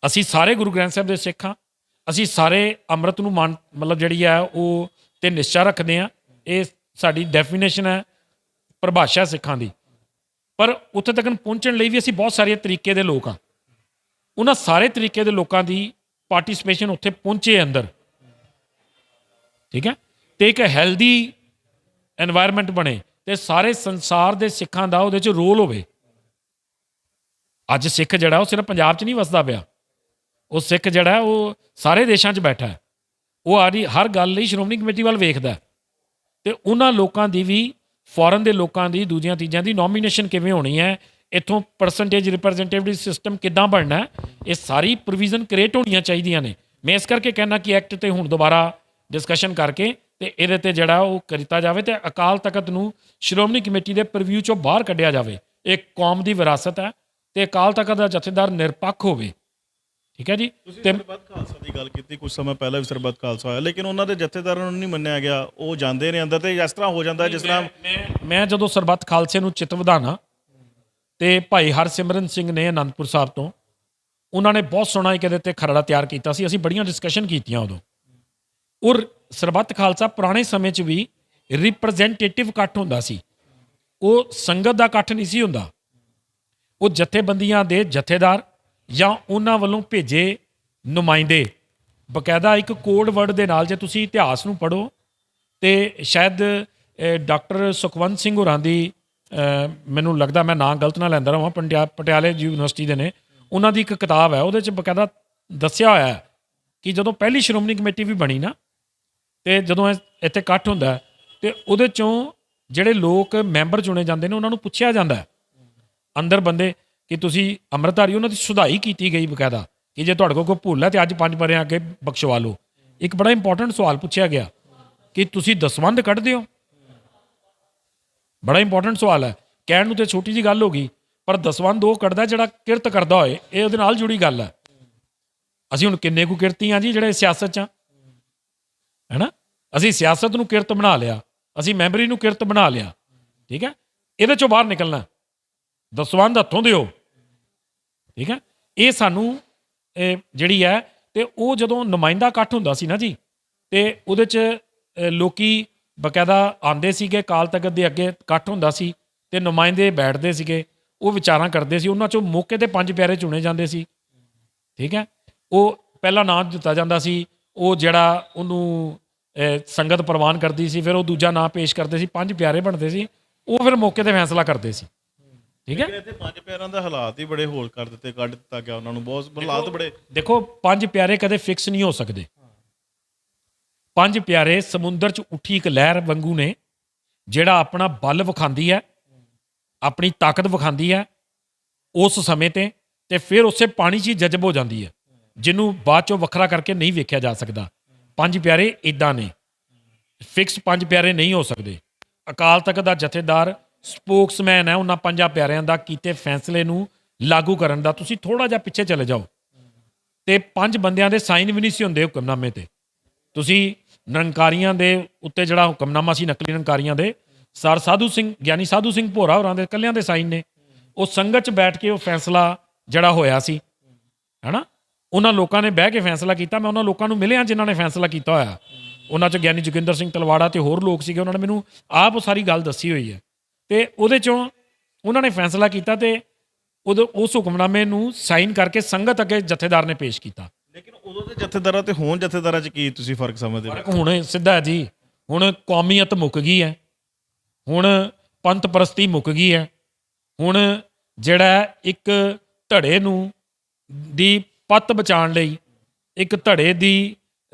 ਅਸੀਂ ਸਾਰੇ ਗੁਰੂ ਗ੍ਰੰਥ ਸਾਹਿਬ ਦੇ ਸਿੱਖ ਹਾਂ, ਅਸੀਂ ਸਾਰੇ ਅੰਮ੍ਰਿਤ ਨੂੰ ਮਤਲਬ ਜਿਹੜੀ ਹੈ ਉਹ ਤੇ ਨਿਸ਼ਚਾ ਰੱਖਦੇ ਹਾਂ। ਇਹ ਸਾਡੀ ਡੈਫੀਨੇਸ਼ਨ ਹੈ, ਪਰਿਭਾਸ਼ਾ ਸਿੱਖਾਂ ਦੀ। ਪਰ ਉੱਥੇ ਤੱਕ ਪਹੁੰਚਣ ਲਈ ਵੀ ਅਸੀਂ ਬਹੁਤ ਸਾਰੇ ਤਰੀਕੇ ਦੇ ਲੋਕ ਹਾਂ। ਉਹਨਾਂ ਸਾਰੇ ਤਰੀਕੇ ਦੇ ਲੋਕਾਂ ਦੀ ਪਾਰਟਿਸਪੇਸ਼ਨ ਉੱਥੇ ਪਹੁੰਚੇ ਅੰਦਰ, ਠੀਕ ਹੈ, ਤੇ ਇੱਕ ਹੈਲਦੀ ਐਨਵਾਇਰਨਮੈਂਟ ਬਣੇ ਤੇ ਸਾਰੇ ਸੰਸਾਰ ਦੇ ਸਿੱਖਾਂ ਦਾ ਉਹਦੇ 'ਚ ਰੋਲ ਹੋਵੇ। ਅੱਜ ਸਿੱਖ ਜਿਹੜਾ ਉਹ ਸਿਰਫ ਪੰਜਾਬ 'ਚ ਨਹੀਂ ਵਸਦਾ ਪਿਆ, ਉਹ ਸਿੱਖ ਜਿਹੜਾ ਉਹ ਸਾਰੇ ਦੇਸ਼ਾਂ 'ਚ ਬੈਠਾ। ਉਹ ਹਰ ਗੱਲ ਲਈ ਸ਼੍ਰੋਮਣੀ ਕਮੇਟੀ ਵੱਲ ਵੇਖਦਾ ਤੇ ਉਹਨਾਂ ਲੋਕਾਂ ਦੀ ਵੀ, ਫੋਰਨ ਦੇ ਲੋਕਾਂ ਦੀ, ਦੂਜੀਆਂ ਤੀਜਾਂ ਦੀ ਨੋਮੀਨੇਸ਼ਨ ਕਿਵੇਂ ਹੋਣੀ ਹੈ, ਇੱਥੋਂ ਪਰਸੈਂਟੇਜ ਰਿਪਰੈਜ਼ੈਂਟੇਟਿਵ ਸਿਸਟਮ ਕਿੱਦਾਂ ਬਣਨਾ, ਇਹ ਸਾਰੀ ਪ੍ਰੋਵੀਜ਼ਨ ਕ੍ਰੀਏਟ ਹੋਣੀਆਂ ਚਾਹੀਦੀਆਂ ਨੇ। ਮੈਂ ਇਸ ਕਰਕੇ ਕਹਿਣਾ ਕਿ ਐਕਟ ਤੇ ਹੁਣ ਦੁਬਾਰਾ ਡਿਸਕਸ਼ਨ ਕਰਕੇ ਤੇ ਇਹਦੇ ਤੇ ਜਿਹੜਾ ਉਹ ਕੀਤਾ ਜਾਵੇ ਤੇ ਅਕਾਲ ਤਖਤ ਨੂੰ ਸ਼੍ਰੋਮਣੀ ਕਮੇਟੀ ਦੇ ਪ੍ਰਵਿਊ ਚੋਂ ਬਾਹਰ ਕੱਢਿਆ ਜਾਵੇ। ਇਹ ਕੌਮ ਦੀ ਵਿਰਾਸਤ ਹੈ ਤੇ ਅਕਾਲ ਤਖਤ ਦਾ ਜਥੇਦਾਰ ਨਿਰਪੱਖ ਹੋਵੇ, ਠੀਕ ਹੈ ਜੀ। ਤੁਸੀਂ ਸਰਬੱਤ ਖਾਲਸਾ ਦੀ ਗੱਲ ਕੀਤੀ, ਕੁਝ ਸਮਾਂ ਪਹਿਲਾਂ ਵੀ ਸਰਬੱਤ ਖਾਲਸਾ ਹੋਇਆ, ਲੇਕਿਨ ਉਹਨਾਂ ਦੇ ਜਥੇਦਾਰਾਂ ਨੂੰ ਨਹੀਂ ਮੰਨਿਆ ਗਿਆ। ਉਹ ਜਾਂਦੇ ਨੇ ਅੰਦਰ ਤੇ ਇਸ ਤਰ੍ਹਾਂ ਹੋ ਜਾਂਦਾ ਜਿਸ ਤਰ੍ਹਾਂ ਮੈਂ ਜਦੋਂ ਸਰਬੱਤ ਖਾਲਸੇ ਨੂੰ ਚਿੱਤ ਵਧਾਣਾ ਤੇ ਭਾਈ ਹਰਸਿਮਰਨ ਸਿੰਘ ਨੇ ਅਨੰਦਪੁਰ ਸਾਹਿਬ ਤੋਂ, ਉਹਨਾਂ ਨੇ ਬਹੁਤ ਸੋਹਣਾ ਇੱਕ ਇਹਦੇ ਤੇ ਖਰੜਾ ਤਿਆਰ ਕੀਤਾ ਸੀ। ਅਸੀਂ ਬੜੀਆਂ ਡਿਸਕਸ਼ਨ ਕੀਤੀਆਂ ਉਦੋਂ। ਔਰ ਸਰਬੱਤ ਖਾਲਸਾ ਪੁਰਾਣੇ ਸਮੇਂ 'ਚ ਵੀ ਰਿਪਰੈਜ਼ੈਂਟੇਟਿਵ ਇਕੱਠ ਹੁੰਦਾ ਸੀ, ਉਹ ਸੰਗਤ ਦਾ ਇਕੱਠ ਨਹੀਂ ਸੀ ਹੁੰਦਾ। ਉਹ ਜਥੇਬੰਦੀਆਂ ਦੇ ਜਥੇਦਾਰ ਜਾਂ ਉਹਨਾਂ ਵੱਲੋਂ ਭੇਜੇ ਨੁਮਾਇੰਦੇ, ਬਕਾਇਦਾ ਇੱਕ ਕੋਡ ਵਰਡ ਦੇ ਨਾਲ, ਜੇ ਤੁਸੀਂ ਇਤਿਹਾਸ ਨੂੰ ਪੜ੍ਹੋ ਤੇ ਸ਼ਾਇਦ ਡਾਕਟਰ ਸੁਖਵੰਤ ਸਿੰਘ ਹੋਰਾਂ ਦੀ, ਮੈਨੂੰ ਲੱਗਦਾ ਮੈਂ ਨਾਂ ਗਲਤ ਨਾ ਲੈਂਦਾ ਰਹਾਂ, ਪਟਿਆਲੇ ਯੂਨੀਵਰਸਿਟੀ ਦੇ ਨੇ, ਉਹਨਾਂ ਦੀ ਇੱਕ ਕਿਤਾਬ ਹੈ, ਉਹਦੇ 'ਚ ਬਕਾਇਦਾ ਦੱਸਿਆ ਹੋਇਆ ਹੈ ਕਿ ਜਦੋਂ ਪਹਿਲੀ ਸ਼੍ਰੋਮਣੀ ਕਮੇਟੀ ਵੀ ਬਣੀ ਨਾ, ਤੇ ਜਦੋਂ ਇੱਥੇ ਇਕੱਠ ਹੁੰਦਾ ਤੇ ਉਹਦੇ 'ਚੋਂ ਜਿਹੜੇ ਲੋਕ ਮੈਂਬਰ ਚੁਣੇ ਜਾਂਦੇ ਨੇ ਉਹਨਾਂ ਨੂੰ ਪੁੱਛਿਆ ਜਾਂਦਾ ਅੰਦਰ ਬੰਦੇ ਕਿ ਤੁਸੀਂ ਅੰਮ੍ਰਿਤਧਾਰੀ, ਉਹਨਾਂ ਦੀ ਸੁਧਾਈ ਕੀਤੀ ਗਈ ਬਕਾਇਦਾ ਕਿ ਜੇ ਤੁਹਾਡੇ ਕੋਲ ਕੋਈ ਭੁੱਲ ਹੈ ਤੇ ਅੱਜ 5 ਵਰ੍ਹਿਆਂ ਅੱਗੇ ਬਖਸ਼ਵਾ ਲਓ। ਇੱਕ ਬੜਾ ਇੰਪੋਰਟੈਂਟ ਸਵਾਲ ਪੁੱਛਿਆ ਗਿਆ ਕਿ ਤੁਸੀਂ ਦਸਵੰਧ ਕੱਢਦੇ ਹੋ। ਬੜਾ ਇੰਪੋਰਟੈਂਟ ਸਵਾਲ ਹੈ, ਕਹਿਣ ਨੂੰ ਤੇ ਛੋਟੀ ਜਿਹੀ ਗੱਲ ਹੋ ਗਈ, ਪਰ ਦਸਵੰਧ ਉਹ ਕੱਢਦਾ ਜਿਹੜਾ ਕਿਰਤ ਕਰਦਾ ਹੋਏ। ਇਹ ਉਹਦੇ ਨਾਲ ਜੁੜੀ ਗੱਲ ਹੈ। ਅਸੀਂ ਹੁਣ ਕਿੰਨੇ ਕੁ ਕਿਰਤੀ ਹਾਂ ਜੀ ਜਿਹੜੇ ਸਿਆਸਤ 'ਚ ਆ, ਹੈ ਨਾ। ਅਸੀਂ ਸਿਆਸਤ ਨੂੰ ਕਿਰਤ ਬਣਾ ਲਿਆ, ਅਸੀਂ ਮੈਂਬਰੀ ਨੂੰ ਕਿਰਤ ਬਣਾ ਲਿਆ, ਠੀਕ ਹੈ। ਇਹਦੇ 'ਚੋਂ ਬਾਹਰ ਨਿਕਲਣਾ, ਦਸਵੰਧ ਹੱਥੋਂ ਦਿਓ, ਠੀਕ ਹੈ। ਇਹ ਸਾਨੂੰ ਜਿਹੜੀ ਹੈ, ਤੇ ਉਹ ਜਦੋਂ ਨੁਮਾਇੰਦਾ ਇਕੱਠ ਹੁੰਦਾ ਸੀ ਨਾ ਜੀ, ਤੇ ਉਹਦੇ 'ਚ ਲੋਕੀ ਬਕਾਇਦਾ ਆਉਂਦੇ ਸੀਗੇ, ਅਕਾਲ ਤਖਤ ਦੇ ਅੱਗੇ ਇਕੱਠ ਹੁੰਦਾ ਸੀ ਤੇ ਨੁਮਾਇੰਦੇ ਬੈਠਦੇ ਸੀਗੇ, ਉਹ ਵਿਚਾਰਾਂ ਕਰਦੇ ਸੀ। ਉਹਨਾਂ 'ਚੋਂ ਮੌਕੇ ਤੇ 5 ਪਿਆਰੇ ਚੁਣੇ ਜਾਂਦੇ ਸੀ, ਠੀਕ ਹੈ। ਉਹ ਪਹਿਲਾ ਨਾਂ ਦਿੱਤਾ ਜਾਂਦਾ ਸੀ, ਉਹ ਜਿਹੜਾ ਉਹਨੂੰ ਸੰਗਤ ਪ੍ਰਵਾਨ ਕਰਦੀ ਸੀ, ਫਿਰ ਉਹ ਦੂਜਾ ਨਾਂ ਪੇਸ਼ ਕਰਦੇ ਸੀ, 5 ਪਿਆਰੇ ਬਣਦੇ ਸੀ, ਉਹ ਫਿਰ ਮੌਕੇ ਤੇ ਫੈਸਲਾ ਕਰਦੇ ਸੀ, ਠੀਕ ਹੈ। ਇੱਥੇ 5 ਪਿਆਰਿਆਂ ਦਾ ਹਾਲਾਤ ਹੀ ਬੜੇ ਹੋਲ ਕਰ ਦਿੱਤੇ, ਕੱਢ ਦਿੱਤਾ ਗਿਆ ਉਹਨਾਂ ਨੂੰ, ਬਹੁਤ ਹਾਲਾਤ ਬੜੇ। ਦੇਖੋ 5 ਪਿਆਰੇ ਕਦੇ ਫਿਕਸ ਨਹੀਂ ਹੋ ਸਕਦੇ। 5 ਪਿਆਰੇ ਸਮੁੰਦਰ 'ਚ ਉੱਠੀ ਇੱਕ ਲਹਿਰ ਵਾਂਗੂ ਨੇ, ਜਿਹੜਾ ਆਪਣਾ ਬਲ ਵਿਖਾਉਂਦੀ ਹੈ, ਆਪਣੀ ਤਾਕਤ ਵਿਖਾਉਂਦੀ ਹੈ ਉਸ ਸਮੇਂ ਤੇ ਫਿਰ ਉਸੇ ਪਾਣੀ 'ਚ ਹੀ ਜਜ਼ਬ ਹੋ ਜਾਂਦੀ ਹੈ, ਜਿਹਨੂੰ ਬਾਅਦ 'ਚੋਂ ਵੱਖਰਾ ਕਰਕੇ ਨਹੀਂ ਵੇਖਿਆ ਜਾ ਸਕਦਾ। 5 ਪਿਆਰੇ ਇੱਦਾਂ ਨੇ, ਫਿਕਸ 5 ਪਿਆਰੇ ਨਹੀਂ ਹੋ ਸਕਦੇ। ਅਕਾਲ ਤਖਤ ਦਾ ਜਥੇਦਾਰ ਸਪੋਕਸਮੈਨ ਹੈ ਉਹਨਾਂ 5 ਪਿਆਰਿਆਂ ਦਾ ਕੀਤੇ ਫੈਸਲੇ ਨੂੰ ਲਾਗੂ ਕਰਨ ਦਾ। ਤੁਸੀਂ ਥੋੜ੍ਹਾ ਜਿਹਾ ਪਿੱਛੇ ਚਲੇ ਜਾਓ ਤੇ 5 ਬੰਦਿਆਂ ਦੇ ਸਾਈਨ ਵੀ ਨਹੀਂ ਸੀ ਹੁੰਦੇ ਹੁਕਮਨਾਮੇ ਤੇ। ਤੁਸੀਂ ਨਿਰੰਕਾਰੀਆਂ ਦੇ ਉੱਤੇ ਜਿਹੜਾ ਹੁਕਮਨਾਮਾ ਸੀ, ਨਕਲੀ ਨਿਰੰਕਾਰੀਆਂ ਦੇ, ਸਰ ਸਾਧੂ ਸਿੰਘ, ਗਿਆਨੀ ਸਾਧੂ ਸਿੰਘ ਭੋਰਾ ਹੋਰਾਂ ਦੇ ਇਕੱਲਿਆਂ ਦੇ ਸਾਈਨ ਨੇ। ਉਹ ਸੰਗਤ 'ਚ ਬੈਠ ਕੇ ਉਹ ਫੈਸਲਾ ਜਿਹੜਾ ਹੋਇਆ ਸੀ, ਹੈ ਨਾ, ਉਹਨਾਂ ਲੋਕਾਂ ਨੇ ਬਹਿ ਕੇ ਫੈਸਲਾ ਕੀਤਾ। ਮੈਂ ਉਹਨਾਂ ਲੋਕਾਂ ਨੂੰ ਮਿਲਿਆ ਜਿਨ੍ਹਾਂ ਨੇ ਫੈਸਲਾ ਕੀਤਾ ਹੋਇਆ। ਉਹਨਾਂ 'ਚ ਗਿਆਨੀ ਜੋਗਿੰਦਰ ਸਿੰਘ ਤਲਵਾੜਾ ਤੇ ਹੋਰ ਲੋਕ ਸੀਗੇ, ਉਹਨਾਂ ਨੇ ਮੈਨੂੰ ਆਪ ਉਹ ਸਾਰੀ ਗੱਲ ਦੱਸੀ ਹੋਈ ਹੈ। ਤੇ ਉਹਦੇ 'ਚੋਂ ਉਹਨਾਂ ਨੇ ਫੈਸਲਾ ਕੀਤਾ ਤੇ ਉਦੋਂ ਉਸ ਹੁਕਮਨਾਮੇ ਨੂੰ ਸਾਈਨ ਕਰਕੇ ਸੰਗਤ ਅੱਗੇ ਜਥੇਦਾਰ ਨੇ ਪੇਸ਼ ਕੀਤਾ। ਲੇਕਿਨ ਉਦੋਂ ਦੇ ਜਥੇਦਾਰਾਂ ਤੇ ਹੁਣ ਜਥੇਦਾਰਾਂ 'ਚ ਕੀ ਤੁਸੀਂ ਫਰਕ ਸਮਝਦੇ ਹੋ? ਹੁਣ ਸਿੱਧਾ ਹੈ ਜੀ, ਹੁਣ ਕੌਮੀਅਤ ਮੁੱਕ ਗਈ ਹੈ, ਹੁਣ ਪੰਥ ਪ੍ਰਸਤੀ ਮੁੱਕ ਗਈ ਹੈ। ਹੁਣ ਜਿਹੜਾ ਇੱਕ ਧੜੇ ਨੂੰ ਦੀ ਪੱਤ ਬਚਾਉਣ ਲਈ, ਇੱਕ ਧੜੇ ਦੀ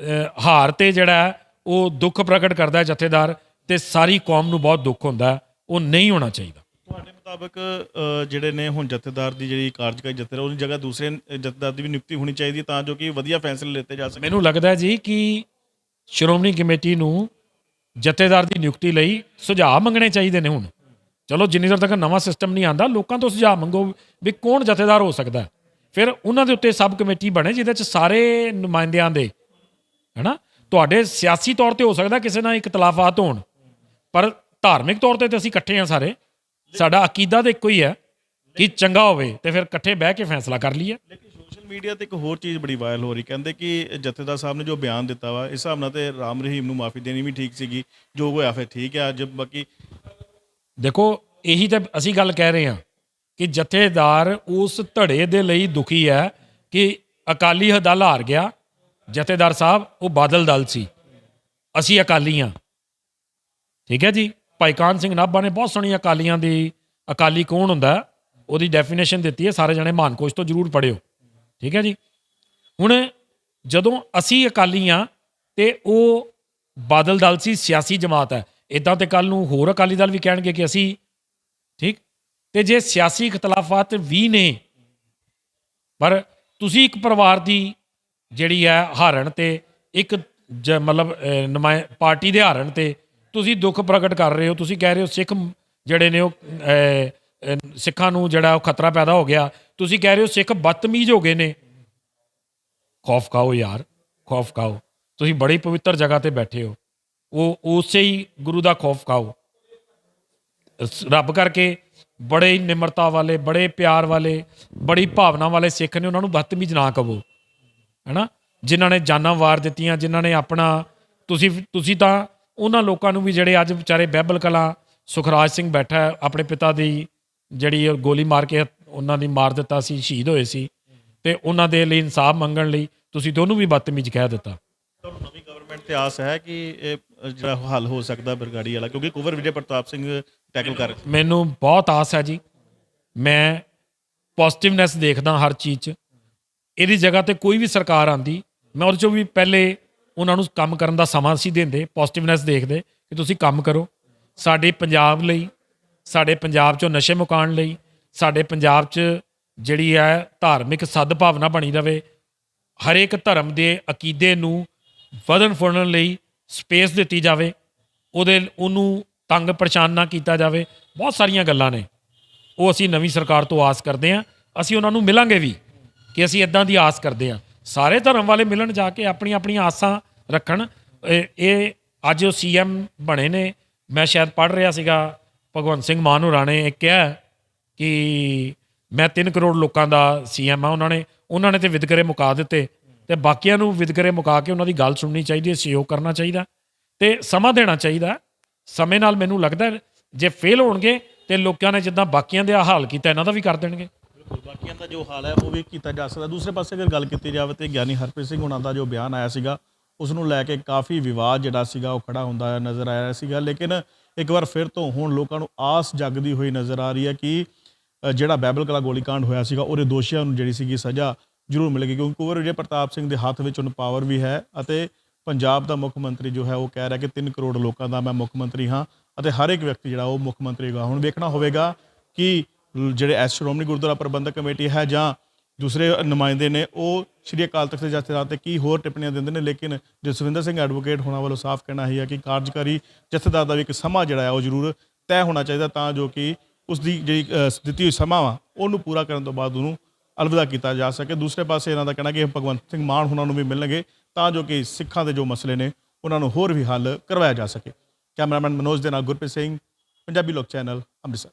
ਹਾਰ ਤੇ ਜਿਹੜਾ ਉਹ ਦੁੱਖ ਪ੍ਰਗਟ ਕਰਦਾ ਜਥੇਦਾਰ, ਤੇ ਸਾਰੀ ਕੌਮ ਨੂੰ ਬਹੁਤ ਦੁੱਖ ਹੁੰਦਾ। ਉਹ ਨਹੀਂ ਹੋਣਾ ਚਾਹੀਦਾ। ਤੁਹਾਡੇ ਮੁਤਾਬਕ ਜਿਹੜੇ ਨੇ ਹੁਣ ਜਥੇਦਾਰ ਦੀ ਜਿਹੜੀ ਕਾਰਜਕਾਰੀ ਜਥੇਦਾਰ, ਉਹਦੀ ਜਗ੍ਹਾ ਦੂਸਰੇ ਜਥੇਦਾਰ ਦੀ ਵੀ ਨਿਯੁਕਤੀ ਹੋਣੀ ਚਾਹੀਦੀ ਹੈ ਤਾਂ ਜੋ ਕਿ ਵਧੀਆ ਫੈਸਲੇ ਲਿੱਤੇ ਜਾ ਸਕਣ। ਮੈਨੂੰ ਲੱਗਦਾ ਜੀ ਕਿ ਸ਼੍ਰੋਮਣੀ ਕਮੇਟੀ ਨੂੰ ਜਥੇਦਾਰ ਦੀ ਨਿਯੁਕਤੀ ਲਈ ਸੁਝਾਅ ਮੰਗਣੇ ਚਾਹੀਦੇ ਨੇ। ਹੁਣ ਚਲੋ ਜਿੰਨੀ ਦੇਰ ਤੱਕ ਨਵਾਂ ਸਿਸਟਮ ਨਹੀਂ ਆਉਂਦਾ, ਲੋਕਾਂ ਤੋਂ ਸੁਝਾਅ ਮੰਗੋ ਵੀ ਕੌਣ ਜਥੇਦਾਰ ਹੋ ਸਕਦਾ। ਫਿਰ ਉਹਨਾਂ ਦੇ ਉੱਤੇ ਸਬ ਕਮੇਟੀ ਬਣੇ ਜਿਹਦੇ 'ਚ ਸਾਰੇ ਨੁਮਾਇੰਦਿਆਂ ਦੇ, ਹੈ ਨਾ। ਤੁਹਾਡੇ ਸਿਆਸੀ ਤੌਰ ਤੇ ਹੋ ਸਕਦਾ ਕਿਸੇ ਨਾਲ ਇਖਤਲਾਫਾਤ ਹੋਣ, ਪਰ ਧਾਰਮਿਕ ਤੌਰ ਤੇ ਅਸੀਂ ਇਕੱਠੇ ਹਾਂ ਸਾਰੇ, ਸਾਡਾ ਅਕੀਦਾ ਤਾਂ ਇੱਕੋ ਹੀ ਹੈ। ਕਿ ਚੰਗਾ ਹੋਵੇ ਤੇ ਫਿਰ ਇਕੱਠੇ ਬਹਿ ਕੇ ਫੈਸਲਾ ਕਰ ਲਈਏ। ਲੇਕਿਨ ਸੋਸ਼ਲ ਮੀਡੀਆ ਤੇ ਇੱਕ ਹੋਰ ਚੀਜ਼ ਬੜੀ ਵਾਇਰਲ ਹੋ ਰਹੀ, ਕਹਿੰਦੇ ਕਿ ਜਥੇਦਾਰ ਸਾਹਿਬ ਨੇ ਜੋ ਬਿਆਨ ਦਿੱਤਾ ਵਾ, ਇਸ ਹਿਸਾਬ ਨਾਲ ਤੇ ਰਾਮ ਰਹੀਮ ਨੂੰ ਮਾਫੀ ਦੇਣੀ ਵੀ ਠੀਕ ਸੀਗੀ, ਜੋ ਹੋਇਆ ਫਿਰ ਠੀਕ ਹੈ। ਅੱਜ ਬਾਕੀ ਦੇਖੋ ਇਹੀ ਤਾਂ ਅਸੀਂ ਗੱਲ ਕਹਿ ਰਹੇ ਹਾਂ ਕਿ ਜਥੇਦਾਰ ਉਸ ਧੜੇ ਦੇ ਲਈ ਦੁਖੀ ਹੈ ਕਿ ਅਕਾਲੀ ਦਲ ਹਾਰ ਗਿਆ। ਜਥੇਦਾਰ ਸਾਹਿਬ ਉਹ ਬਾਦਲ ਦਲ ਸੀ, ਅਸੀਂ ਅਕਾਲੀ ਹਾਂ, ਠੀਕ ਹੈ ਜੀ। ਭਾਈ ਕਾਹਨ ਸਿੰਘ ਨਾਭਾ ਨੇ ਬਹੁਤ ਸੋਹਣੀ ਅਕਾਲੀਆਂ ਦੀ, ਅਕਾਲੀ ਕੌਣ ਹੁੰਦਾ ਉਹਦੀ ਡੈਫੀਨੇਸ਼ਨ ਦਿੱਤੀ ਹੈ, ਸਾਰੇ ਜਣੇ ਮਾਨਕੋਸ਼ ਤੋਂ ਜ਼ਰੂਰ ਪੜ੍ਹਿਓ, ਠੀਕ ਹੈ ਜੀ। ਹੁਣ ਜਦੋਂ ਅਸੀਂ ਅਕਾਲੀ ਹਾਂ ਤੇ ਉਹ ਬਾਦਲ ਦਲ ਸੀ, ਸਿਆਸੀ ਜਮਾਤ ਹੈ, ਇੱਦਾਂ ਤੇ ਕੱਲ ਨੂੰ ਹੋਰ ਅਕਾਲੀ ਦਲ ਵੀ ਕਹਿਣਗੇ ਕਿ ਅਸੀਂ, ਠੀਕ। ਤੇ ਜੇ ਸਿਆਸੀ ਇਖਤਲਾਫਾਤ ਵੀ ਨੇ, ਪਰ ਤੁਸੀਂ ਇੱਕ ਪਰਿਵਾਰ ਦੀ ਜਿਹੜੀ ਹੈ ਹਾਰਨ ਤੇ ਇੱਕ ਮਤਲਬ ਪਾਰਟੀ ਦੇ ਹਾਰਨ ਤੇ ਤੁਸੀਂ ਦੁੱਖ ਪ੍ਰਗਟ ਕਰ ਰਹੇ ਹੋ। ਤੁਸੀਂ ਕਹਿ ਰਹੇ ਹੋ ਸਿੱਖ ਜਿਹੜੇ ਨੇ ਉਹ ਸਿੱਖਾਂ ਨੂੰ ਜਿਹੜਾ ਉਹ ਖਤਰਾ ਪੈਦਾ ਹੋ ਗਿਆ, ਤੁਸੀਂ ਕਹਿ ਰਹੇ ਹੋ ਸਿੱਖ ਬਦਤਮੀਜ਼ ਹੋ ਗਏ ਨੇ। ਖੌਫ ਖਾਓ ਯਾਰ, ਖੌਫ ਖਾਓ। ਤੁਸੀਂ ਬੜੀ ਪਵਿੱਤਰ ਜਗ੍ਹਾ ਤੇ ਬੈਠੇ ਹੋ, ਉਹ ਉਸੇ ਹੀ ਗੁਰੂ ਦਾ ਖੌਫ ਖਾਓ। ਰੱਬ ਕਰਕੇ ਬੜੇ ਹੀ ਨਿਮਰਤਾ ਵਾਲੇ, ਬੜੇ ਪਿਆਰ ਵਾਲੇ, ਬੜੀ ਭਾਵਨਾ ਵਾਲੇ ਸਿੱਖ ਨੇ, ਉਹਨਾਂ ਨੂੰ ਬਦਤਮੀਜ਼ ਨਾ ਕਹੋ, ਹੈ ਨਾ। ਜਿਨ੍ਹਾਂ ਨੇ ਜਾਨਾਂ ਵਾਰ ਦਿੱਤੀਆਂ, ਜਿਨ੍ਹਾਂ ਨੇ ਆਪਣਾ, ਤੁਸੀਂ ਤਾਂ ਉਹਨਾਂ ਲੋਕਾਂ ਨੂੰ ਵੀ ਜਿਹੜੇ ਅੱਜ ਵਿਚਾਰੇ ਬਹਿਬਲ ਕਲਾਂ ਸੁਖਰਾਜ ਸਿੰਘ ਬੈਠਾ ਹੈ, ਆਪਣੇ ਪਿਤਾ ਦੀ ਜਿਹੜੀ ਗੋਲੀ ਮਾਰ ਕੇ ਉਹਨਾਂ ਦੀ ਮਾਰ ਦਿੱਤਾ ਸੀ, ਸ਼ਹੀਦ ਹੋਏ ਸੀ, ਤੇ ਉਹਨਾਂ ਦੇ ਲਈ ਇਨਸਾਫ ਮੰਗਣ ਲਈ ਤੁਸੀਂ ਦੋਨੋਂ ਵੀ ਬਦਤਮੀਜ਼ ਕਹਿ ਦਿੱਤਾ। ਤੁਹਾਨੂੰ ਨਵੀਂ ਗਵਰਨਮੈਂਟ ਤੇ ਆਸ ਹੈ ਕਿ ਇਹ ਜਿਹੜਾ ਹੱਲ ਹੋ ਸਕਦਾ ਬਰਗਾੜੀ ਵਾਲਾ, ਕਿਉਂਕਿ ਕੁੰਵਰ ਵਿਜੇ ਪ੍ਰਤਾਪ ਸਿੰਘ ਟੈਕਲ ਕਰ? ਮੈਨੂੰ ਬਹੁਤ ਆਸ ਹੈ ਜੀ, ਮੈਂ ਪੋਜ਼ਿਟਿਵਨੈਸ ਦੇਖਦਾ ਹਰ ਚੀਜ਼ 'ਚ। ਇਹਦੀ ਜਗ੍ਹਾ ਤੇ ਕੋਈ ਵੀ ਸਰਕਾਰ ਆਉਂਦੀ, ਮੈਂ ਉਹਦੇ 'ਚੋਂ ਵੀ ਪਹਿਲੇ ਉਹਨਾਂ ਨੂੰ ਕੰਮ ਕਰਨ ਦਾ ਸਮਾਂ ਸੀ ਦਿੰਦੇ, ਪੋਜ਼ਿਟਿਵਨੈਸ ਦੇਖਦੇ ਕਿ ਤੁਸੀਂ ਕੰਮ ਕਰੋ ਸਾਡੇ ਪੰਜਾਬ ਲਈ, ਸਾਡੇ ਪੰਜਾਬ 'ਚੋਂ ਨਸ਼ੇ ਮੁਕਾਉਣ ਲਈ, ਸਾਡੇ ਪੰਜਾਬ 'ਚ ਜਿਹੜੀ ਹੈ ਧਾਰਮਿਕ ਸਦਭਾਵਨਾ ਬਣੀ ਰਵੇ, ਹਰੇਕ ਧਰਮ ਦੇ ਅਕੀਦੇ ਨੂੰ ਵਧਣ ਫੁੱਲਣ ਲਈ ਸਪੇਸ ਦਿੱਤੀ ਜਾਵੇ, ਉਹਨੂੰ ਤੰਗ ਪਰੇਸ਼ਾਨ ਨਾ ਕੀਤਾ ਜਾਵੇ। ਬਹੁਤ ਸਾਰੀਆਂ ਗੱਲਾਂ ਨੇ, ਉਹ ਅਸੀਂ ਨਵੀਂ ਸਰਕਾਰ ਤੋਂ ਆਸ ਕਰਦੇ ਹਾਂ। ਅਸੀਂ ਉਹਨਾਂ ਨੂੰ ਮਿਲਾਂਗੇ ਵੀ ਕਿ ਅਸੀਂ ਇੱਦਾਂ ਦੀ ਆਸ ਕਰਦੇ ਹਾਂ। ਸਾਰੇ ਧਰਮ ਵਾਲੇ ਮਿਲਣ, ਜਾ ਕੇ ਆਪਣੀਆਂ ਆਪਣੀਆਂ ਆਸਾਂ ਰੱਖਣ। ਇਹ ਅੱਜ ਉਹ CM ਬਣੇ ਨੇ, ਮੈਂ ਸ਼ਾਇਦ ਪੜ੍ਹ ਰਿਹਾ ਸੀਗਾ, ਭਗਵੰਤ ਸਿੰਘ ਮਾਨ ਹੋਰਾਂ ਨੇ ਇਹ ਕਿਹਾ ਕਿ ਮੈਂ 3 ਕਰੋੜ ਲੋਕਾਂ ਦਾ CM ਆ। ਉਹਨਾਂ ਨੇ ਤੇ ਵਿਤਕਰੇ ਮੁਕਾ ਦਿੱਤੇ, ਤੇ ਬਾਕੀਆਂ ਨੂੰ ਵਿਤਕਰੇ ਮੁਕਾ ਕੇ ਉਹਨਾਂ ਦੀ ਗੱਲ ਸੁਣਨੀ ਚਾਹੀਦੀ ਹੈ, ਸਹਿਯੋਗ ਕਰਨਾ ਚਾਹੀਦਾ ਤੇ ਸਮਾਂ ਦੇਣਾ ਚਾਹੀਦਾ। ਸਮੇਂ ਨਾਲ ਮੈਨੂੰ ਲੱਗਦਾ ਜੇ ਫੇਲ ਹੋਣਗੇ ਤੇ ਲੋਕਾਂ ਨੇ ਜਿੱਦਾਂ ਬਾਕੀਆਂ ਦੇ ਹਾਲ ਕੀਤਾ ਇਹਨਾਂ ਦਾ ਵੀ ਕਰ ਦੇਣਗੇ। ਬਾਕੀਆਂ ਦਾ ਜੋ ਹਾਲ ਹੈ ਉਹ ਵੀ ਕੀਤਾ ਜਾ ਸਕਦਾ। ਦੂਸਰੇ ਪਾਸੇ ਅਗਰ ਗੱਲ ਕੀਤੀ ਜਾਵੇ ਤੇ ਗਿਆਨੀ ਹਰਪ੍ਰੀਤ ਸਿੰਘ ਹੁਣਾਂ ਦਾ ਜੋ ਬਿਆਨ ਆਇਆ ਸੀਗਾ, ਉਸ ਨੂੰ ਲੈ ਕੇ ਕਾਫੀ ਵਿਵਾਦ ਜਿਹੜਾ ਸੀਗਾ ਉਹ ਖੜਾ ਹੁੰਦਾ ਨਜ਼ਰ ਆਇਆ ਸੀਗਾ। ਲੇਕਿਨ ਇੱਕ ਵਾਰ ਫਿਰ ਤੋਂ ਹੁਣ ਲੋਕਾਂ ਨੂੰ ਆਸ ਜਾਗਦੀ ਹੋਈ ਨਜ਼ਰ ਆ ਰਹੀ ਹੈ ਕਿ ਜਿਹੜਾ ਬਾਈਬਲ ਕਲਾ ਗੋਲੀकांड ਹੋਇਆ ਸੀਗਾ ਉਹਦੇ ਦੋਸ਼ੀਆਂ ਨੂੰ ਜਿਹੜੀ ਸੀਗੀ ਸਜ਼ਾ ਜ਼ਰੂਰ ਮਿਲੇਗੀ, ਕਿਉਂਕਿ ਕੁੰਵਰ ਵਿਜੇ ਪ੍ਰਤਾਪ ਸਿੰਘ ਦੇ ਹੱਥ ਵਿੱਚ ਹੁਣ ਪਾਵਰ ਵੀ ਹੈ ਅਤੇ ਪੰਜਾਬ ਦਾ ਮੁੱਖ ਮੰਤਰੀ ਜੋ ਹੈ ਉਹ ਕਹਿ ਰਿਹਾ ਕਿ 3 ਕਰੋੜ ਲੋਕਾਂ ਦਾ ਮੈਂ ਮੁੱਖ ਮੰਤਰੀ ਹਾਂ ਅਤੇ ਹਰ ਇੱਕ ਵਿਅਕਤੀ ਜਿਹੜਾ ਉਹ ਮੁੱਖ ਮੰਤਰੀ ਹੋਗਾ। ਹੁਣ ਵੇਖਣਾ ਹੋਵੇਗਾ ਕਿ ਜਿਹੜੇ ਸ਼੍ਰੋਮਣੀ ਗੁਰਦੁਆਰਾ ਪ੍ਰਬੰਧਕ ਕਮੇਟੀ ਹੈ ਜਾਂ ਦੂਸਰੇ ਨੁਮਾਇੰਦੇ ਨੇ ਉਹ ਸ਼੍ਰੀ ਅਕਾਲ ਤਖਤ ਦੇ ਜਥੇਦਾਰ ਤੇ ਕੀ ਹੋਰ ਟਿੱਪਣੀਆਂ ਦਿੰਦੇ ਨੇ। ਲੇਕਿਨ ਜਸਵਿੰਦਰ ਸਿੰਘ ਐਡਵੋਕੇਟ ਹੋਣਾ ਵੱਲੋਂ ਸਾਫ਼ ਕਹਿਣਾ ਹੀ ਹੈ ਕਿ ਕਾਰਜਕਾਰੀ ਜਥੇਦਾਰ ਦਾ ਵੀ ਇੱਕ ਸਮਾਂ ਜਿਹੜਾ ਹੈ ਉਹ ਜ਼ਰੂਰ ਤੈਅ ਹੋਣਾ ਚਾਹੀਦਾ, ਤਾਂ ਜੋ ਕਿ ਉਸ ਦੀ ਜਿਹੜੀ ਦਿੱਤੀ ਹੋਈ ਸਮਾਂ ਵਾ ਉਹਨੂੰ ਪੂਰਾ ਕਰਨ ਤੋਂ ਬਾਅਦ ਉਹਨੂੰ ਅਲਵਿਦਾ ਕੀਤਾ ਜਾ ਸਕੇ। ਦੂਸਰੇ ਪਾਸੇ ਇਹਨਾਂ ਦਾ ਕਹਿਣਾ ਕਿ ਭਗਵੰਤ ਸਿੰਘ ਮਾਨ ਉਹਨਾਂ ਨੂੰ ਵੀ ਮਿਲਣਗੇ ਤਾਂ ਜੋ ਕਿ ਸਿੱਖਾਂ ਦੇ ਜੋ ਮਸਲੇ ਨੇ ਉਹਨਾਂ ਨੂੰ ਹੋਰ ਵੀ ਹੱਲ ਕਰਵਾਇਆ ਜਾ ਸਕੇ। ਕੈਮਰਾਮੈਨ ਮਨੋਜ ਦੇ ਨਾਲ ਗੁਰਪ੍ਰੀਤ ਸਿੰਘ, ਪੰਜਾਬੀ ਲੋਕ ਚੈਨਲ, ਅੰਮ੍ਰਿਤਸਰ।